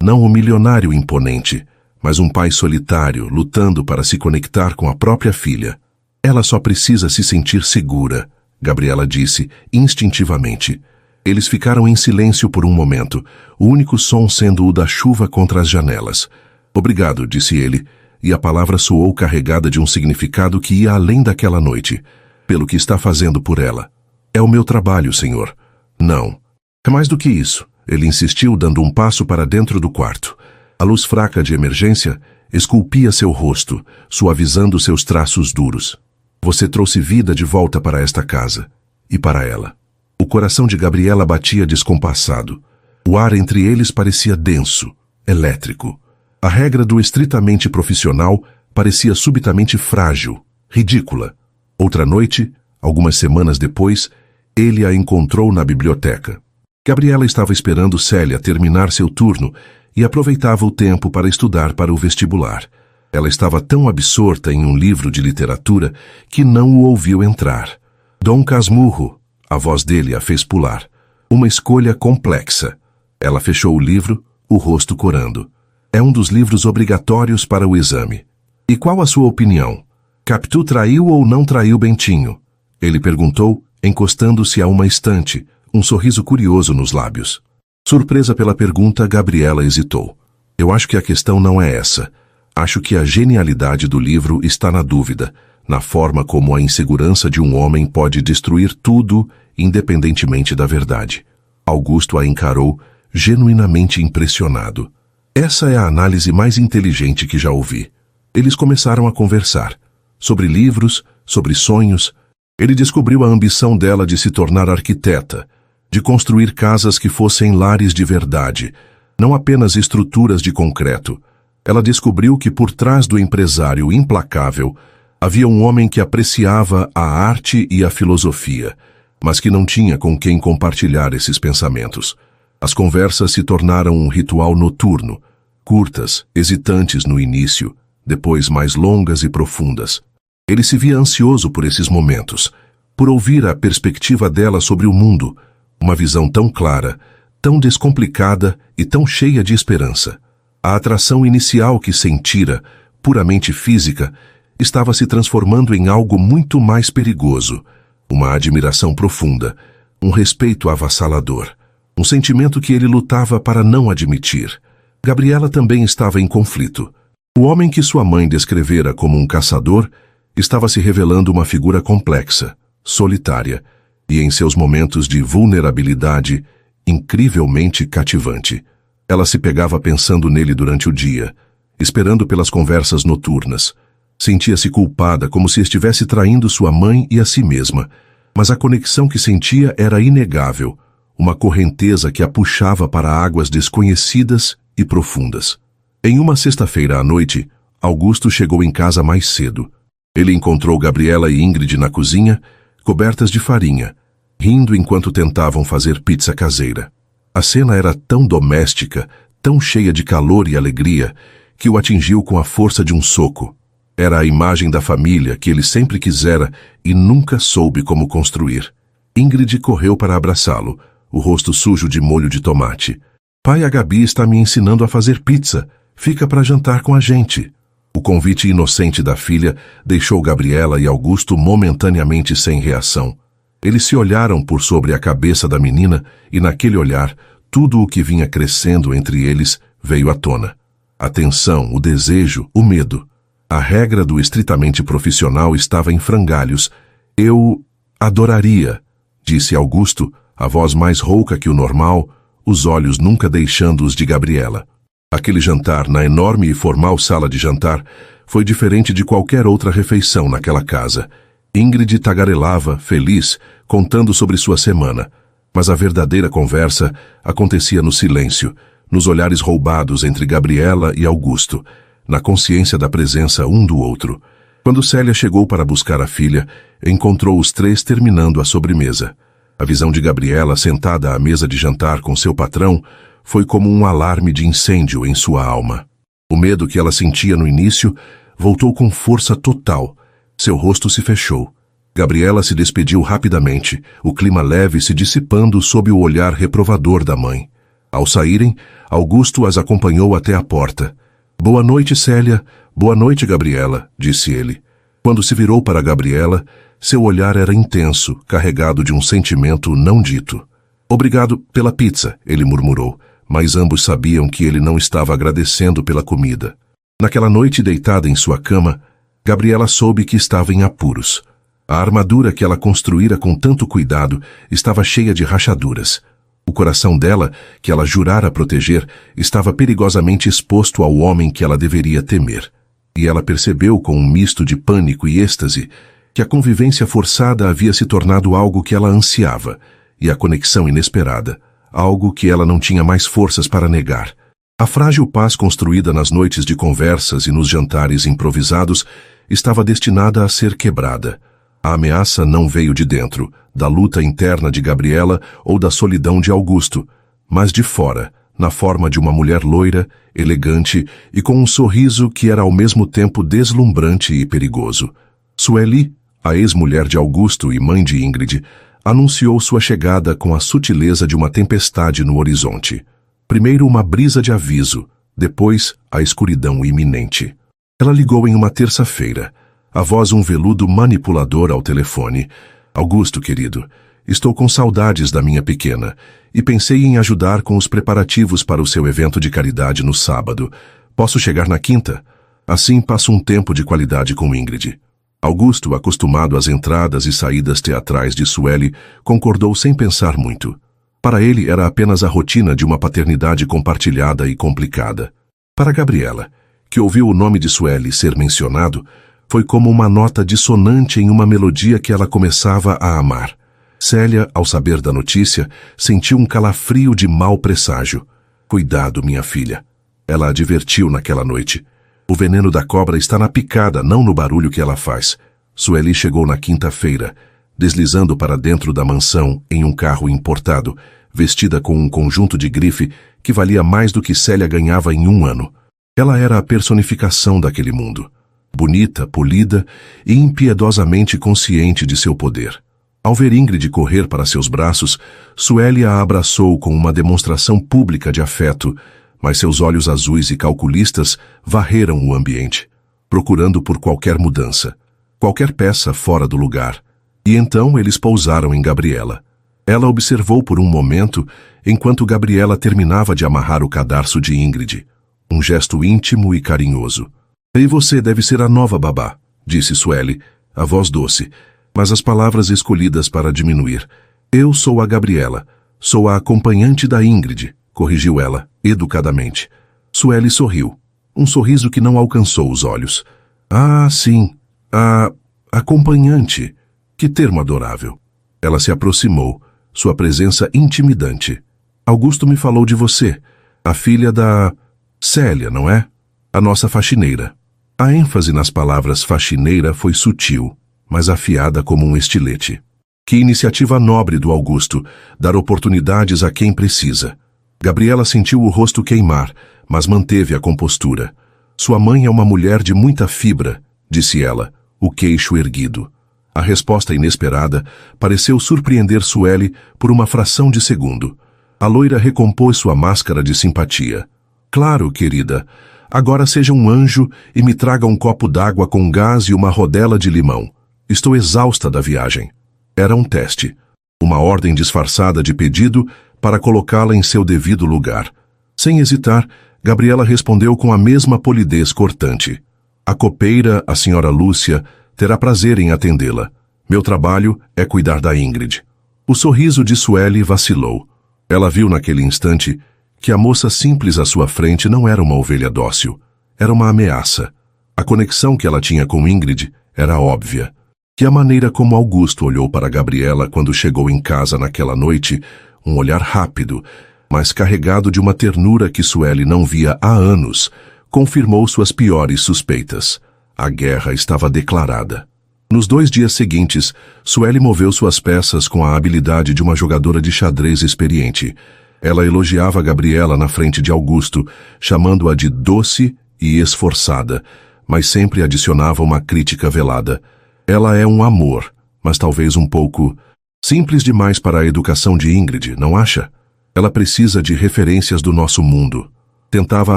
não um milionário imponente, mas um pai solitário lutando para se conectar com a própria filha. "Ela só precisa se sentir segura", Gabriela disse, instintivamente. Eles ficaram em silêncio por um momento, o único som sendo o da chuva contra as janelas. "Obrigado", disse ele, e a palavra soou carregada de um significado que ia além daquela noite. "Pelo que está fazendo por ela." "É o meu trabalho, senhor." "Não. É mais do que isso", ele insistiu, dando um passo para dentro do quarto. A luz fraca de emergência esculpia seu rosto, suavizando seus traços duros. Você trouxe vida de volta para esta casa. E para ela. O coração de Gabriela batia descompassado. O ar entre eles parecia denso, elétrico. A regra do estritamente profissional parecia subitamente frágil, ridícula. Outra noite, algumas semanas depois, ele a encontrou na biblioteca. Gabriela estava esperando Célia terminar seu turno e aproveitava o tempo para estudar para o vestibular. Ela estava tão absorta em um livro de literatura que não o ouviu entrar. Dom Casmurro, a voz dele a fez pular. Uma escolha complexa. Ela fechou o livro, o rosto corando. É um dos livros obrigatórios para o exame. E qual a sua opinião? Capitu traiu ou não traiu Bentinho? Ele perguntou, encostando-se a uma estante, um sorriso curioso nos lábios. Surpresa pela pergunta, Gabriela hesitou. Eu acho que a questão não é essa. Acho que a genialidade do livro está na dúvida, na forma como a insegurança de um homem pode destruir tudo, independentemente da verdade. Augusto a encarou, genuinamente impressionado. Essa é a análise mais inteligente que já ouvi. Eles começaram a conversar. Sobre livros, sobre sonhos. Ele descobriu a ambição dela de se tornar arquiteta, de construir casas que fossem lares de verdade, não apenas estruturas de concreto. Ela descobriu que por trás do empresário implacável havia um homem que apreciava a arte e a filosofia, mas que não tinha com quem compartilhar esses pensamentos. As conversas se tornaram um ritual noturno, curtas, hesitantes no início, depois mais longas e profundas. Ele se via ansioso por esses momentos, por ouvir a perspectiva dela sobre o mundo, uma visão tão clara, tão descomplicada e tão cheia de esperança. A atração inicial que sentira, puramente física, estava se transformando em algo muito mais perigoso, uma admiração profunda, um respeito avassalador, um sentimento que ele lutava para não admitir. Gabriela também estava em conflito. O homem que sua mãe descrevera como um caçador estava se revelando uma figura complexa, solitária, e em seus momentos de vulnerabilidade, incrivelmente cativante. Ela se pegava pensando nele durante o dia, esperando pelas conversas noturnas. Sentia-se culpada, como se estivesse traindo sua mãe e a si mesma, mas a conexão que sentia era inegável, uma correnteza que a puxava para águas desconhecidas e profundas. Em uma sexta-feira à noite, Augusto chegou em casa mais cedo. Ele encontrou Gabriela e Ingrid na cozinha, cobertas de farinha, rindo enquanto tentavam fazer pizza caseira. A cena era tão doméstica, tão cheia de calor e alegria, que o atingiu com a força de um soco. Era a imagem da família que ele sempre quisera e nunca soube como construir. Ingrid correu para abraçá-lo, o rosto sujo de molho de tomate. Pai, a Gabi está me ensinando a fazer pizza. Fica para jantar com a gente. O convite inocente da filha deixou Gabriela e Augusto momentaneamente sem reação. Eles se olharam por sobre a cabeça da menina e naquele olhar, tudo o que vinha crescendo entre eles veio à tona. A tensão, o desejo, o medo. A regra do estritamente profissional estava em frangalhos. Eu adoraria, disse Augusto, a voz mais rouca que o normal, os olhos nunca deixando-os de Gabriela. Aquele jantar, na enorme e formal sala de jantar, foi diferente de qualquer outra refeição naquela casa. Ingrid tagarelava, feliz, contando sobre sua semana. Mas a verdadeira conversa acontecia no silêncio, nos olhares roubados entre Gabriela e Augusto, na consciência da presença um do outro. Quando Célia chegou para buscar a filha, encontrou os três terminando a sobremesa. A visão de Gabriela sentada à mesa de jantar com seu patrão foi como um alarme de incêndio em sua alma. O medo que ela sentia no início voltou com força total. Seu rosto se fechou. Gabriela se despediu rapidamente, o clima leve se dissipando sob o olhar reprovador da mãe. Ao saírem, Augusto as acompanhou até a porta. Boa noite, Célia. Boa noite, Gabriela, disse ele. Quando se virou para Gabriela, seu olhar era intenso, carregado de um sentimento não dito. Obrigado pela pizza, ele murmurou, mas ambos sabiam que ele não estava agradecendo pela comida. Naquela noite, deitada em sua cama, Gabriela soube que estava em apuros. A armadura que ela construíra com tanto cuidado estava cheia de rachaduras. O coração dela, que ela jurara proteger, estava perigosamente exposto ao homem que ela deveria temer. E ela percebeu, com um misto de pânico e êxtase, que a convivência forçada havia se tornado algo que ela ansiava, e a conexão inesperada, algo que ela não tinha mais forças para negar. A frágil paz construída nas noites de conversas e nos jantares improvisados estava destinada a ser quebrada. A ameaça não veio de dentro, da luta interna de Gabriela ou da solidão de Augusto, mas de fora, na forma de uma mulher loira, elegante e com um sorriso que era ao mesmo tempo deslumbrante e perigoso. Sueli, a ex-mulher de Augusto e mãe de Ingrid, anunciou sua chegada com a sutileza de uma tempestade no horizonte. Primeiro uma brisa de aviso, depois a escuridão iminente. Ela ligou em uma terça-feira, a voz um veludo manipulador ao telefone. Augusto, querido, estou com saudades da minha pequena e pensei em ajudar com os preparativos para o seu evento de caridade no sábado. Posso chegar na quinta? Assim passo um tempo de qualidade com Ingrid. Augusto, acostumado às entradas e saídas teatrais de Sueli, concordou sem pensar muito. Para ele era apenas a rotina de uma paternidade compartilhada e complicada. Para Gabriela, que ouviu o nome de Sueli ser mencionado, foi como uma nota dissonante em uma melodia que ela começava a amar. Célia, ao saber da notícia, sentiu um calafrio de mau presságio. Cuidado, minha filha. Ela advertiu naquela noite. O veneno da cobra está na picada, não no barulho que ela faz. Sueli chegou na quinta-feira, deslizando para dentro da mansão em um carro importado, vestida com um conjunto de grife que valia mais do que Célia ganhava em um ano. Ela era a personificação daquele mundo. Bonita, polida e impiedosamente consciente de seu poder. Ao ver Ingrid correr para seus braços, Sueli a abraçou com uma demonstração pública de afeto, mas seus olhos azuis e calculistas varreram o ambiente, procurando por qualquer mudança, qualquer peça fora do lugar. E então eles pousaram em Gabriela. Ela observou por um momento, enquanto Gabriela terminava de amarrar o cadarço de Ingrid. Um gesto íntimo e carinhoso. E você deve ser a nova babá, disse Sueli, a voz doce, mas as palavras escolhidas para diminuir. Eu sou a Gabriela, sou a acompanhante da Ingrid, corrigiu ela, educadamente. Sueli sorriu, um sorriso que não alcançou os olhos. Ah, sim, a acompanhante. Que termo adorável. Ela se aproximou, sua presença intimidante. Augusto me falou de você, a filha da Célia, não é? A nossa faxineira. A ênfase nas palavras faxineira foi sutil, mas afiada como um estilete. Que iniciativa nobre do Augusto, dar oportunidades a quem precisa. Gabriela sentiu o rosto queimar, mas manteve a compostura. Sua mãe é uma mulher de muita fibra, disse ela, o queixo erguido. A resposta inesperada pareceu surpreender Sueli por uma fração de segundo. A loira recompôs sua máscara de simpatia. Claro, querida. Agora seja um anjo e me traga um copo d'água com gás e uma rodela de limão. Estou exausta da viagem. Era um teste. Uma ordem disfarçada de pedido para colocá-la em seu devido lugar. Sem hesitar, Gabriela respondeu com a mesma polidez cortante. A copeira, a senhora Lúcia, terá prazer em atendê-la. Meu trabalho é cuidar da Ingrid. O sorriso de Sueli vacilou. Ela viu naquele instante que a moça simples à sua frente não era uma ovelha dócil. Era uma ameaça. A conexão que ela tinha com Ingrid era óbvia. Que a maneira como Augusto olhou para Gabriela quando chegou em casa naquela noite, um olhar rápido, mas carregado de uma ternura que Sueli não via há anos, confirmou suas piores suspeitas. A guerra estava declarada. Nos 2 dias seguintes, Sueli moveu suas peças com a habilidade de uma jogadora de xadrez experiente. Ela elogiava Gabriela na frente de Augusto, chamando-a de doce e esforçada, mas sempre adicionava uma crítica velada. Ela é um amor, mas talvez um pouco simples demais para a educação de Ingrid, não acha? Ela precisa de referências do nosso mundo. Tentava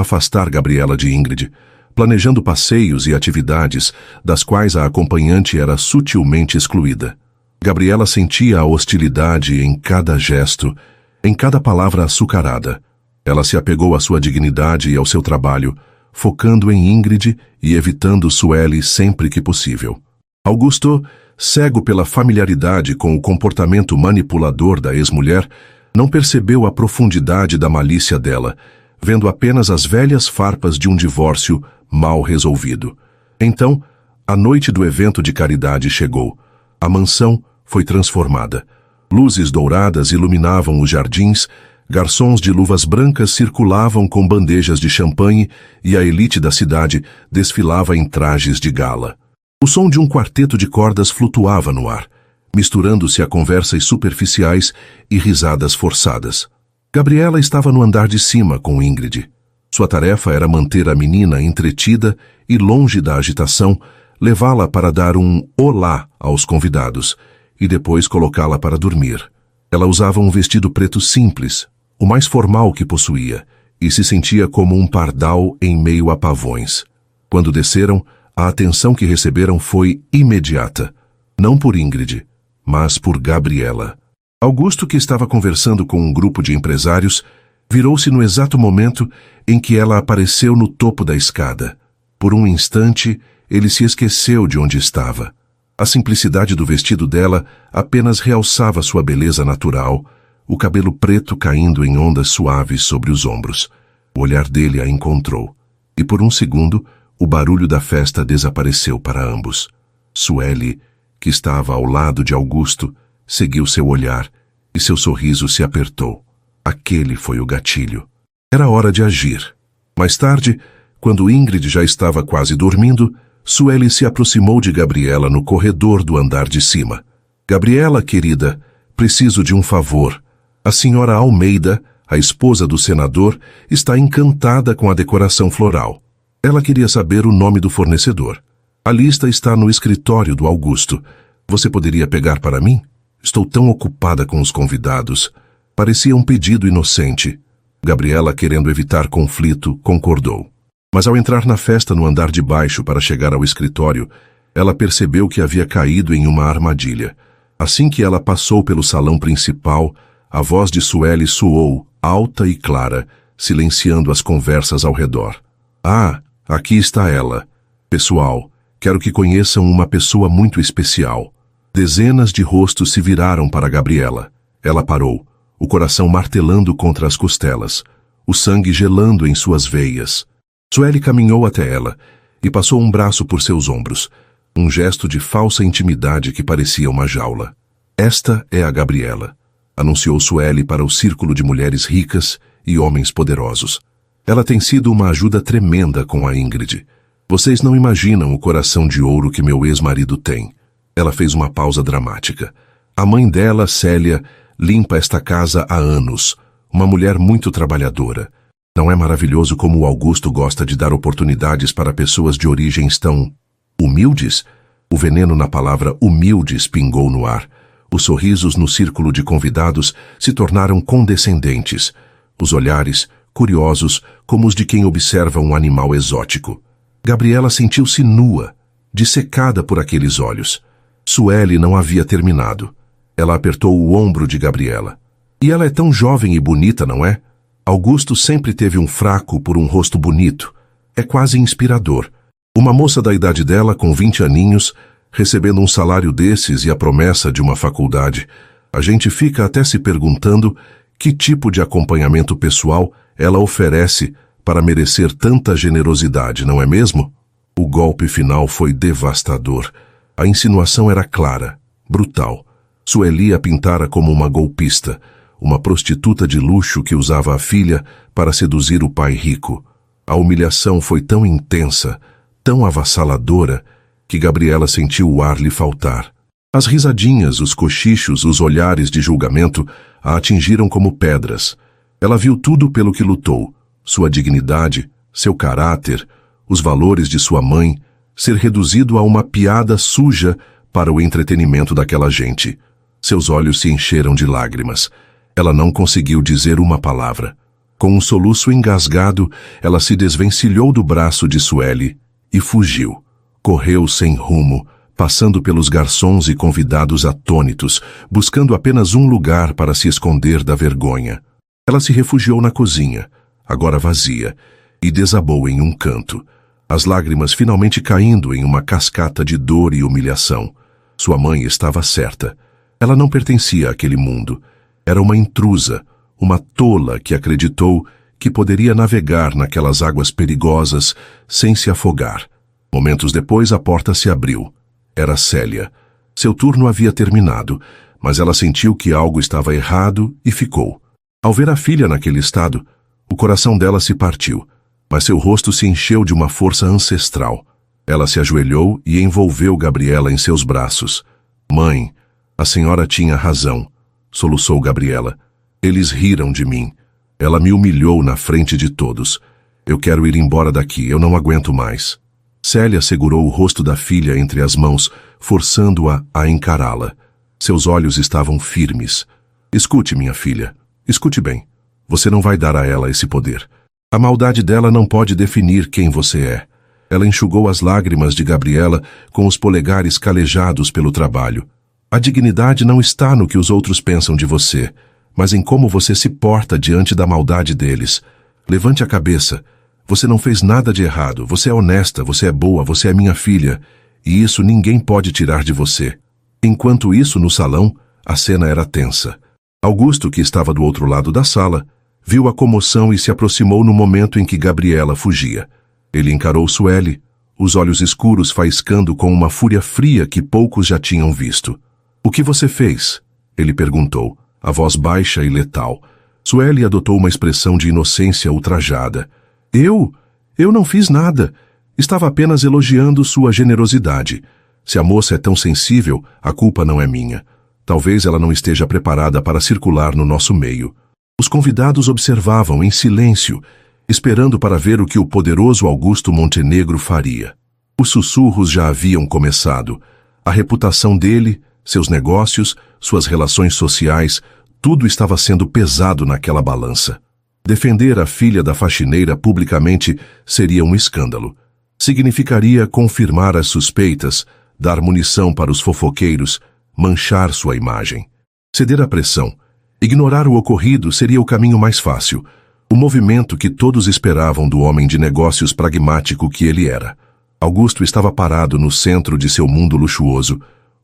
afastar Gabriela de Ingrid, planejando passeios e atividades das quais a acompanhante era sutilmente excluída. Gabriela sentia a hostilidade em cada gesto, em cada palavra açucarada. Ela se apegou à sua dignidade e ao seu trabalho, focando em Ingrid e evitando Sueli sempre que possível. Augusto, cego pela familiaridade com o comportamento manipulador da ex-mulher, Não percebeu a profundidade da malícia dela, vendo apenas as velhas farpas de um divórcio mal resolvido. Então, a noite do evento de caridade chegou. A mansão foi transformada. Luzes douradas iluminavam os jardins, garçons de luvas brancas circulavam com bandejas de champanhe e a elite da cidade desfilava em trajes de gala. O som de um quarteto de cordas flutuava no ar, misturando-se a conversas superficiais e risadas forçadas. Gabriela estava no andar de cima com Ingrid. Sua tarefa era manter a menina entretida e, longe da agitação, levá-la para dar um olá aos convidados e depois colocá-la para dormir. Ela usava um vestido preto simples, o mais formal que possuía, e se sentia como um pardal em meio a pavões. Quando desceram, a atenção que receberam foi imediata, não por Ingrid, mas por Gabriela. Augusto, que estava conversando com um grupo de empresários, virou-se no exato momento em que ela apareceu no topo da escada. Por um instante, ele se esqueceu de onde estava. A simplicidade do vestido dela apenas realçava sua beleza natural, o cabelo preto caindo em ondas suaves sobre os ombros. O olhar dele a encontrou, e por um segundo, o barulho da festa desapareceu para ambos. Sueli, que estava ao lado de Augusto, seguiu seu olhar e seu sorriso se apertou. Aquele foi o gatilho. Era hora de agir. Mais tarde, quando Ingrid já estava quase dormindo, Sueli se aproximou de Gabriela no corredor do andar de cima. Gabriela, querida, preciso de um favor. A senhora Almeida, a esposa do senador, está encantada com a decoração floral. Ela queria saber o nome do fornecedor. A lista está no escritório do Augusto. Você poderia pegar para mim? Estou tão ocupada com os convidados. Parecia um pedido inocente. Gabriela, querendo evitar conflito, concordou. Mas ao entrar na festa no andar de baixo para chegar ao escritório, ela percebeu que havia caído em uma armadilha. Assim que ela passou pelo salão principal, a voz de Sueli soou, alta e clara, silenciando as conversas ao redor. Ah, aqui está ela. Pessoal, quero que conheçam uma pessoa muito especial. Dezenas de rostos se viraram para Gabriela. Ela parou, o coração martelando contra as costelas, o sangue gelando em suas veias. Sueli caminhou até ela e passou um braço por seus ombros, um gesto de falsa intimidade que parecia uma jaula. Esta é a Gabriela, anunciou Sueli para o círculo de mulheres ricas e homens poderosos. Ela tem sido uma ajuda tremenda com a Ingrid. Vocês não imaginam o coração de ouro que meu ex-marido tem. Ela fez uma pausa dramática. A mãe dela, Célia, limpa esta casa há anos. Uma mulher muito trabalhadora. Não é maravilhoso como o Augusto gosta de dar oportunidades para pessoas de origens tão humildes? O veneno na palavra humildes pingou no ar. Os sorrisos no círculo de convidados se tornaram condescendentes. Os olhares, curiosos, como os de quem observa um animal exótico. Gabriela sentiu-se nua, dissecada por aqueles olhos. Sueli não havia terminado. Ela apertou o ombro de Gabriela. E ela é tão jovem e bonita, não é? Augusto sempre teve um fraco por um rosto bonito. É quase inspirador. Uma moça da idade dela, com 20 aninhos, recebendo um salário desses e a promessa de uma faculdade. A gente fica até se perguntando que tipo de acompanhamento pessoal ela oferece para merecer tanta generosidade, não é mesmo? O golpe final foi devastador. A insinuação era clara, brutal. Sueli a pintara como uma golpista, uma prostituta de luxo que usava a filha para seduzir o pai rico. A humilhação foi tão intensa, tão avassaladora, que Gabriela sentiu o ar lhe faltar. As risadinhas, os cochichos, os olhares de julgamento a atingiram como pedras. Ela viu tudo pelo que lutou, sua dignidade, seu caráter, os valores de sua mãe, ser reduzido a uma piada suja para o entretenimento daquela gente. Seus olhos se encheram de lágrimas. Ela não conseguiu dizer uma palavra. Com um soluço engasgado, ela se desvencilhou do braço de Sueli e fugiu. Correu sem rumo, passando pelos garçons e convidados atônitos, buscando apenas um lugar para se esconder da vergonha. Ela se refugiou na cozinha, agora vazia, e desabou em um canto, as lágrimas finalmente caindo em uma cascata de dor e humilhação. Sua mãe estava certa. Ela não pertencia àquele mundo. Era uma intrusa, uma tola que acreditou que poderia navegar naquelas águas perigosas sem se afogar. Momentos depois, a porta se abriu. Era Célia. Seu turno havia terminado, mas ela sentiu que algo estava errado e ficou. Ao ver a filha naquele estado, o coração dela se partiu, mas seu rosto se encheu de uma força ancestral. Ela se ajoelhou e envolveu Gabriela em seus braços. Mãe, a senhora tinha razão, soluçou Gabriela. Eles riram de mim. Ela me humilhou na frente de todos. Eu quero ir embora daqui, eu não aguento mais. Célia segurou o rosto da filha entre as mãos, forçando-a a encará-la. Seus olhos estavam firmes. Escute, minha filha. Escute bem. Você não vai dar a ela esse poder. A maldade dela não pode definir quem você é. Ela enxugou as lágrimas de Gabriela com os polegares calejados pelo trabalho. A dignidade não está no que os outros pensam de você, mas em como você se porta diante da maldade deles. Levante a cabeça. Você não fez nada de errado. Você é honesta, você é boa, você é minha filha. E isso ninguém pode tirar de você. Enquanto isso, no salão, a cena era tensa. Augusto, que estava do outro lado da sala, viu a comoção e se aproximou no momento em que Gabriela fugia. Ele encarou Sueli, os olhos escuros faiscando com uma fúria fria que poucos já tinham visto. O que você fez? Ele perguntou, a voz baixa e letal. Sueli adotou uma expressão de inocência ultrajada. Eu não fiz nada. Estava apenas elogiando sua generosidade. Se a moça é tão sensível, a culpa não é minha. Talvez ela não esteja preparada para circular no nosso meio. Os convidados observavam em silêncio, esperando para ver o que o poderoso Augusto Montenegro faria. Os sussurros já haviam começado. A reputação dele, seus negócios, suas relações sociais, tudo estava sendo pesado naquela balança. Defender a filha da faxineira publicamente seria um escândalo. Significaria confirmar as suspeitas, dar munição para os fofoqueiros, manchar sua imagem. Ceder à pressão, ignorar o ocorrido seria o caminho mais fácil, o movimento que todos esperavam do homem de negócios pragmático que ele era. Augusto estava parado no centro de seu mundo luxuoso,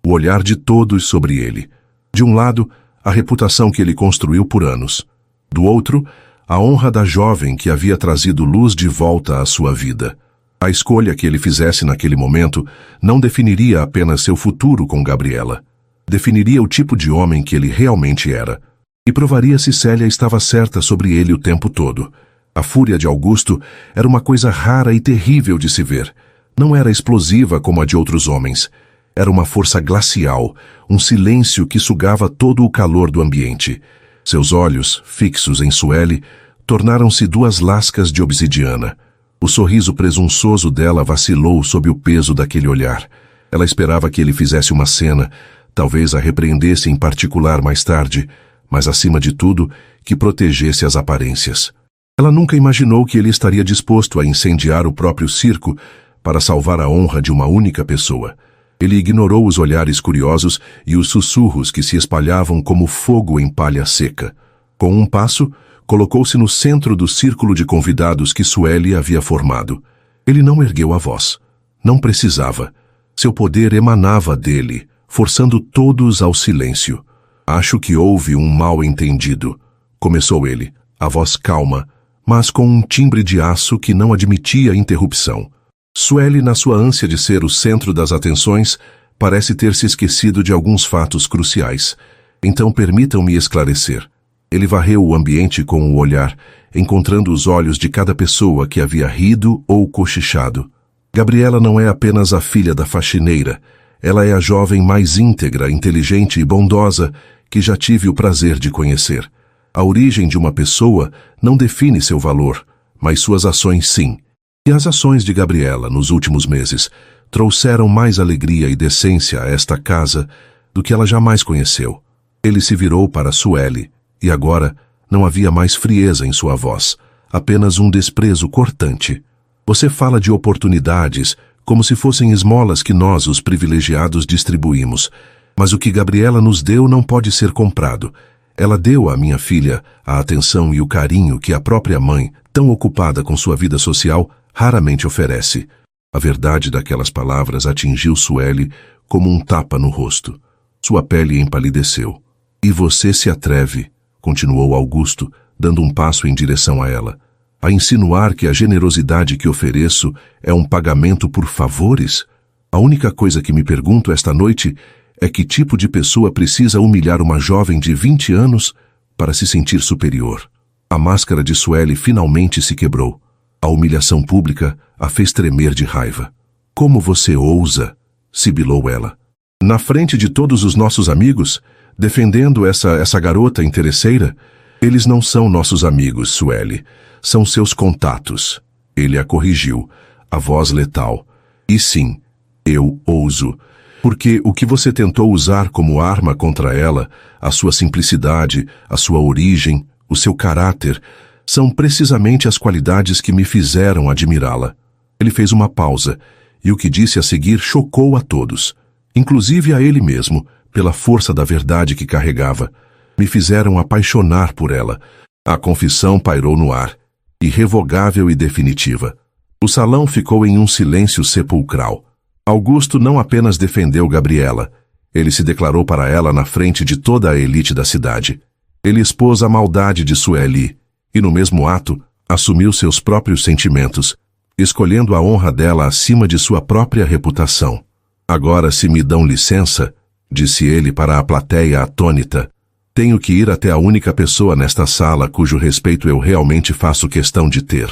o olhar de todos sobre ele. De um lado, a reputação que ele construiu por anos. Do outro, a honra da jovem que havia trazido luz de volta à sua vida. A escolha que ele fizesse naquele momento não definiria apenas seu futuro com Gabriela. Definiria o tipo de homem que ele realmente era. E provaria se Célia estava certa sobre ele o tempo todo. A fúria de Augusto era uma coisa rara e terrível de se ver. Não era explosiva como a de outros homens. Era uma força glacial, um silêncio que sugava todo o calor do ambiente. Seus olhos, fixos em Sueli, tornaram-se duas lascas de obsidiana. O sorriso presunçoso dela vacilou sob o peso daquele olhar. Ela esperava que ele fizesse uma cena, talvez a repreendesse em particular mais tarde, mas acima de tudo, que protegesse as aparências. Ela nunca imaginou que ele estaria disposto a incendiar o próprio circo para salvar a honra de uma única pessoa. Ele ignorou os olhares curiosos e os sussurros que se espalhavam como fogo em palha seca. Com um passo, colocou-se no centro do círculo de convidados que Sueli havia formado. Ele não ergueu a voz. Não precisava. Seu poder emanava dele, forçando todos ao silêncio. Acho que houve um mal-entendido, começou ele, a voz calma, mas com um timbre de aço que não admitia interrupção. Sueli, na sua ânsia de ser o centro das atenções, parece ter se esquecido de alguns fatos cruciais. Então permitam-me esclarecer. Ele varreu o ambiente com o olhar, encontrando os olhos de cada pessoa que havia rido ou cochichado. Gabriela não é apenas a filha da faxineira. Ela é a jovem mais íntegra, inteligente e bondosa que já tive o prazer de conhecer. A origem de uma pessoa não define seu valor, mas suas ações sim. E as ações de Gabriela, nos últimos meses, trouxeram mais alegria e decência a esta casa do que ela jamais conheceu. Ele se virou para Sueli, e agora não havia mais frieza em sua voz, apenas um desprezo cortante. Você fala de oportunidades como se fossem esmolas que nós, os privilegiados, distribuímos. Mas o que Gabriela nos deu não pode ser comprado. Ela deu à minha filha a atenção e o carinho que a própria mãe, tão ocupada com sua vida social, raramente oferece. A verdade daquelas palavras atingiu Sueli como um tapa no rosto. Sua pele empalideceu. E você se atreve continuou Augusto, dando um passo em direção a ela. A insinuar que a generosidade que ofereço é um pagamento por favores? A única coisa que me pergunto esta noite é que tipo de pessoa precisa humilhar uma jovem de 20 anos para se sentir superior. A máscara de Sueli finalmente se quebrou. A humilhação pública a fez tremer de raiva. Como você ousa? Sibilou ela. Na frente de todos os nossos amigos, defendendo essa garota interesseira? Eles não são nossos amigos, Sueli. São seus contatos. Ele a corrigiu, a voz letal. E sim, eu ouso. Porque o que você tentou usar como arma contra ela, a sua simplicidade, a sua origem, o seu caráter, são precisamente as qualidades que me fizeram admirá-la. Ele fez uma pausa, e o que disse a seguir chocou a todos, inclusive a ele mesmo, pela força da verdade que carregava. Me fizeram apaixonar por ela. A confissão pairou no ar, irrevogável e definitiva. O salão ficou em um silêncio sepulcral. Augusto não apenas defendeu Gabriela, ele se declarou para ela na frente de toda a elite da cidade. Ele expôs a maldade de Sueli, e no mesmo ato, assumiu seus próprios sentimentos, escolhendo a honra dela acima de sua própria reputação. Agora, se me dão licença, disse ele para a plateia atônita, tenho que ir até a única pessoa nesta sala cujo respeito eu realmente faço questão de ter.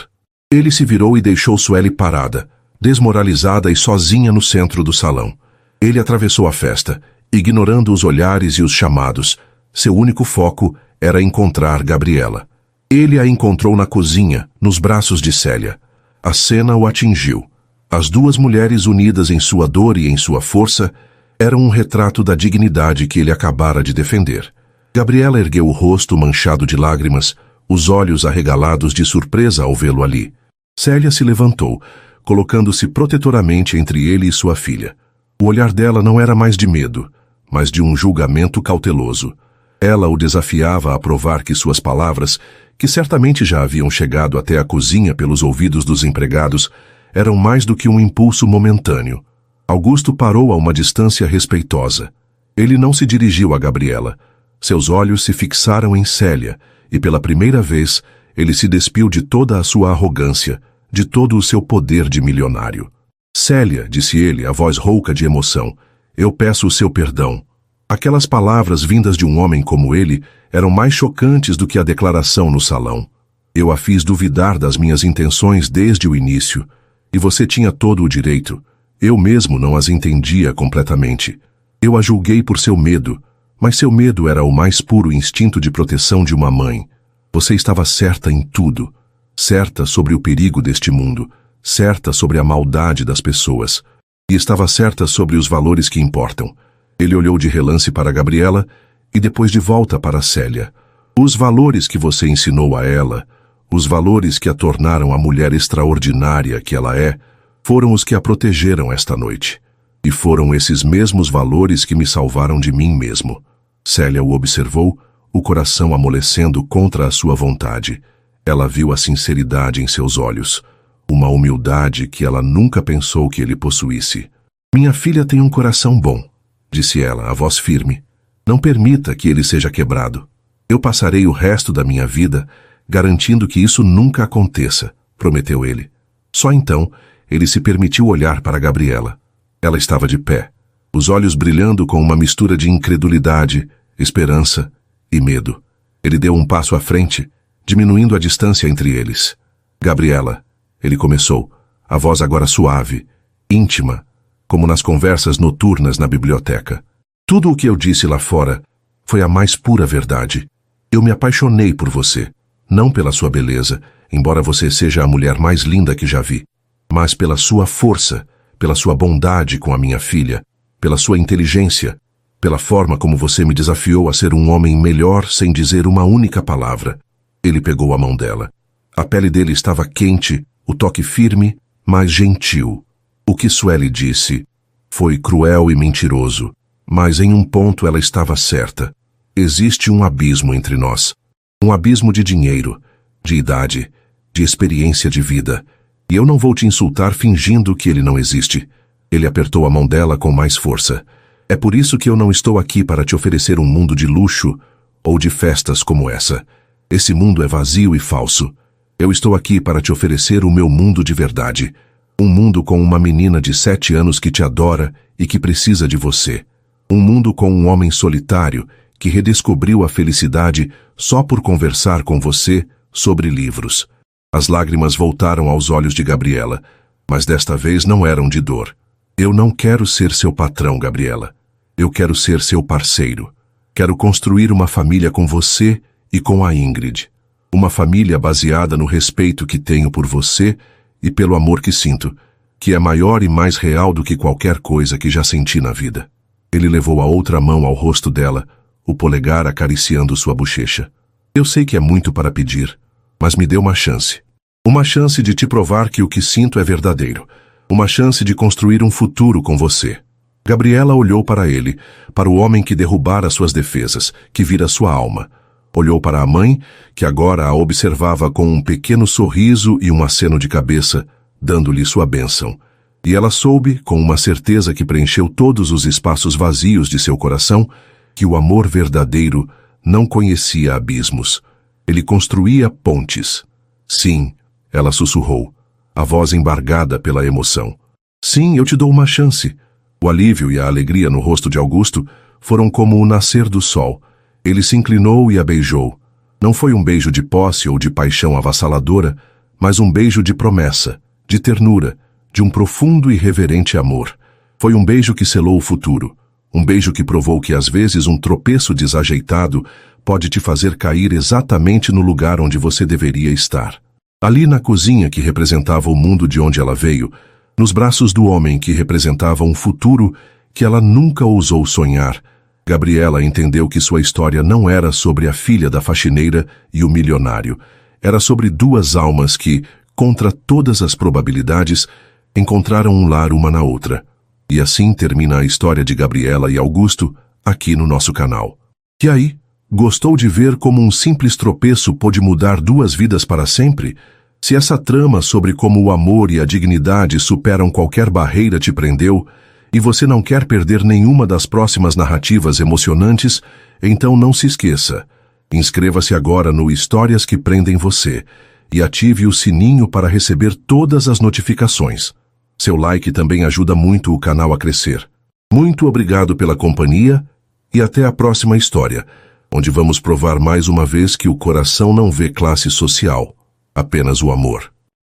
Ele se virou e deixou Sueli parada, desmoralizada e sozinha no centro do salão. Ele atravessou a festa, ignorando os olhares e os chamados. Seu único foco era encontrar Gabriela. Ele a encontrou na cozinha, nos braços de Célia. A cena o atingiu. As duas mulheres unidas em sua dor e em sua força eram um retrato da dignidade que ele acabara de defender. Gabriela ergueu o rosto manchado de lágrimas, os olhos arregalados de surpresa ao vê-lo ali. Célia se levantou, colocando-se protetoramente entre ele e sua filha. O olhar dela não era mais de medo, mas de um julgamento cauteloso. Ela o desafiava a provar que suas palavras, que certamente já haviam chegado até a cozinha pelos ouvidos dos empregados, eram mais do que um impulso momentâneo. Augusto parou a uma distância respeitosa. Ele não se dirigiu a Gabriela. Seus olhos se fixaram em Célia, e pela primeira vez ele se despiu de toda a sua arrogância, de todo o seu poder de milionário. Célia, disse ele, a voz rouca de emoção, eu peço o seu perdão. Aquelas palavras vindas de um homem como ele eram mais chocantes do que a declaração no salão. Eu a fiz duvidar das minhas intenções desde o início, e você tinha todo o direito. Eu mesmo não as entendia completamente. Eu a julguei por seu medo, mas seu medo era o mais puro instinto de proteção de uma mãe. Você estava certa em tudo. Certa sobre o perigo deste mundo, certa sobre a maldade das pessoas, e estava certa sobre os valores que importam. Ele olhou de relance para Gabriela e depois de volta para Célia. Os valores que você ensinou a ela, os valores que a tornaram a mulher extraordinária que ela é, foram os que a protegeram esta noite. E foram esses mesmos valores que me salvaram de mim mesmo. Célia o observou, o coração amolecendo contra a sua vontade. Ela viu a sinceridade em seus olhos, uma humildade que ela nunca pensou que ele possuísse. Minha filha tem um coração bom, disse ela, a voz firme. Não permita que ele seja quebrado. Eu passarei o resto da minha vida garantindo que isso nunca aconteça, prometeu ele. Só então, ele se permitiu olhar para Gabriela. Ela estava de pé, os olhos brilhando com uma mistura de incredulidade, esperança e medo. Ele deu um passo à frente, diminuindo a distância entre eles. Gabriela, ele começou, a voz agora suave, íntima, como nas conversas noturnas na biblioteca. Tudo o que eu disse lá fora foi a mais pura verdade. Eu me apaixonei por você, não pela sua beleza, embora você seja a mulher mais linda que já vi, mas pela sua força, pela sua bondade com a minha filha, pela sua inteligência, pela forma como você me desafiou a ser um homem melhor sem dizer uma única palavra. Ele pegou a mão dela. A pele dele estava quente, o toque firme, mas gentil. O que Sueli disse foi cruel e mentiroso, mas em um ponto ela estava certa. Existe um abismo entre nós. Um abismo de dinheiro, de idade, de experiência de vida. E eu não vou te insultar fingindo que ele não existe. Ele apertou a mão dela com mais força. É por isso que eu não estou aqui para te oferecer um mundo de luxo ou de festas como essa. Esse mundo é vazio e falso. Eu estou aqui para te oferecer o meu mundo de verdade. Um mundo com uma menina de 7 anos que te adora e que precisa de você. Um mundo com um homem solitário que redescobriu a felicidade só por conversar com você sobre livros. As lágrimas voltaram aos olhos de Gabriela, mas desta vez não eram de dor. Eu não quero ser seu patrão, Gabriela. Eu quero ser seu parceiro. Quero construir uma família com você e com a Ingrid. Uma família baseada no respeito que tenho por você e pelo amor que sinto, que é maior e mais real do que qualquer coisa que já senti na vida. Ele levou a outra mão ao rosto dela, o polegar acariciando sua bochecha. Eu sei que é muito para pedir, mas me dê uma chance. Uma chance de te provar que o que sinto é verdadeiro. Uma chance de construir um futuro com você. Gabriela olhou para ele, para o homem que derrubara suas defesas, que vira sua alma. Olhou para a mãe, que agora a observava com um pequeno sorriso e um aceno de cabeça, dando-lhe sua bênção. E ela soube, com uma certeza que preencheu todos os espaços vazios de seu coração, que o amor verdadeiro não conhecia abismos. Ele construía pontes. Sim, ela sussurrou, a voz embargada pela emoção. Sim, eu te dou uma chance. O alívio e a alegria no rosto de Augusto foram como o nascer do sol. Ele se inclinou e a beijou. Não foi um beijo de posse ou de paixão avassaladora, mas um beijo de promessa, de ternura, de um profundo e reverente amor. Foi um beijo que selou o futuro. Um beijo que provou que às vezes um tropeço desajeitado pode te fazer cair exatamente no lugar onde você deveria estar. Ali na cozinha que representava o mundo de onde ela veio, nos braços do homem que representava um futuro que ela nunca ousou sonhar, Gabriela entendeu que sua história não era sobre a filha da faxineira e o milionário. Era sobre duas almas que, contra todas as probabilidades, encontraram um lar uma na outra. E assim termina a história de Gabriela e Augusto aqui no nosso canal. E aí, gostou de ver como um simples tropeço pôde mudar duas vidas para sempre? Se essa trama sobre como o amor e a dignidade superam qualquer barreira te prendeu, e você não quer perder nenhuma das próximas narrativas emocionantes, então não se esqueça. Inscreva-se agora no Histórias que Prendem Você e ative o sininho para receber todas as notificações. Seu like também ajuda muito o canal a crescer. Muito obrigado pela companhia e até a próxima história, onde vamos provar mais uma vez que o coração não vê classe social, apenas o amor.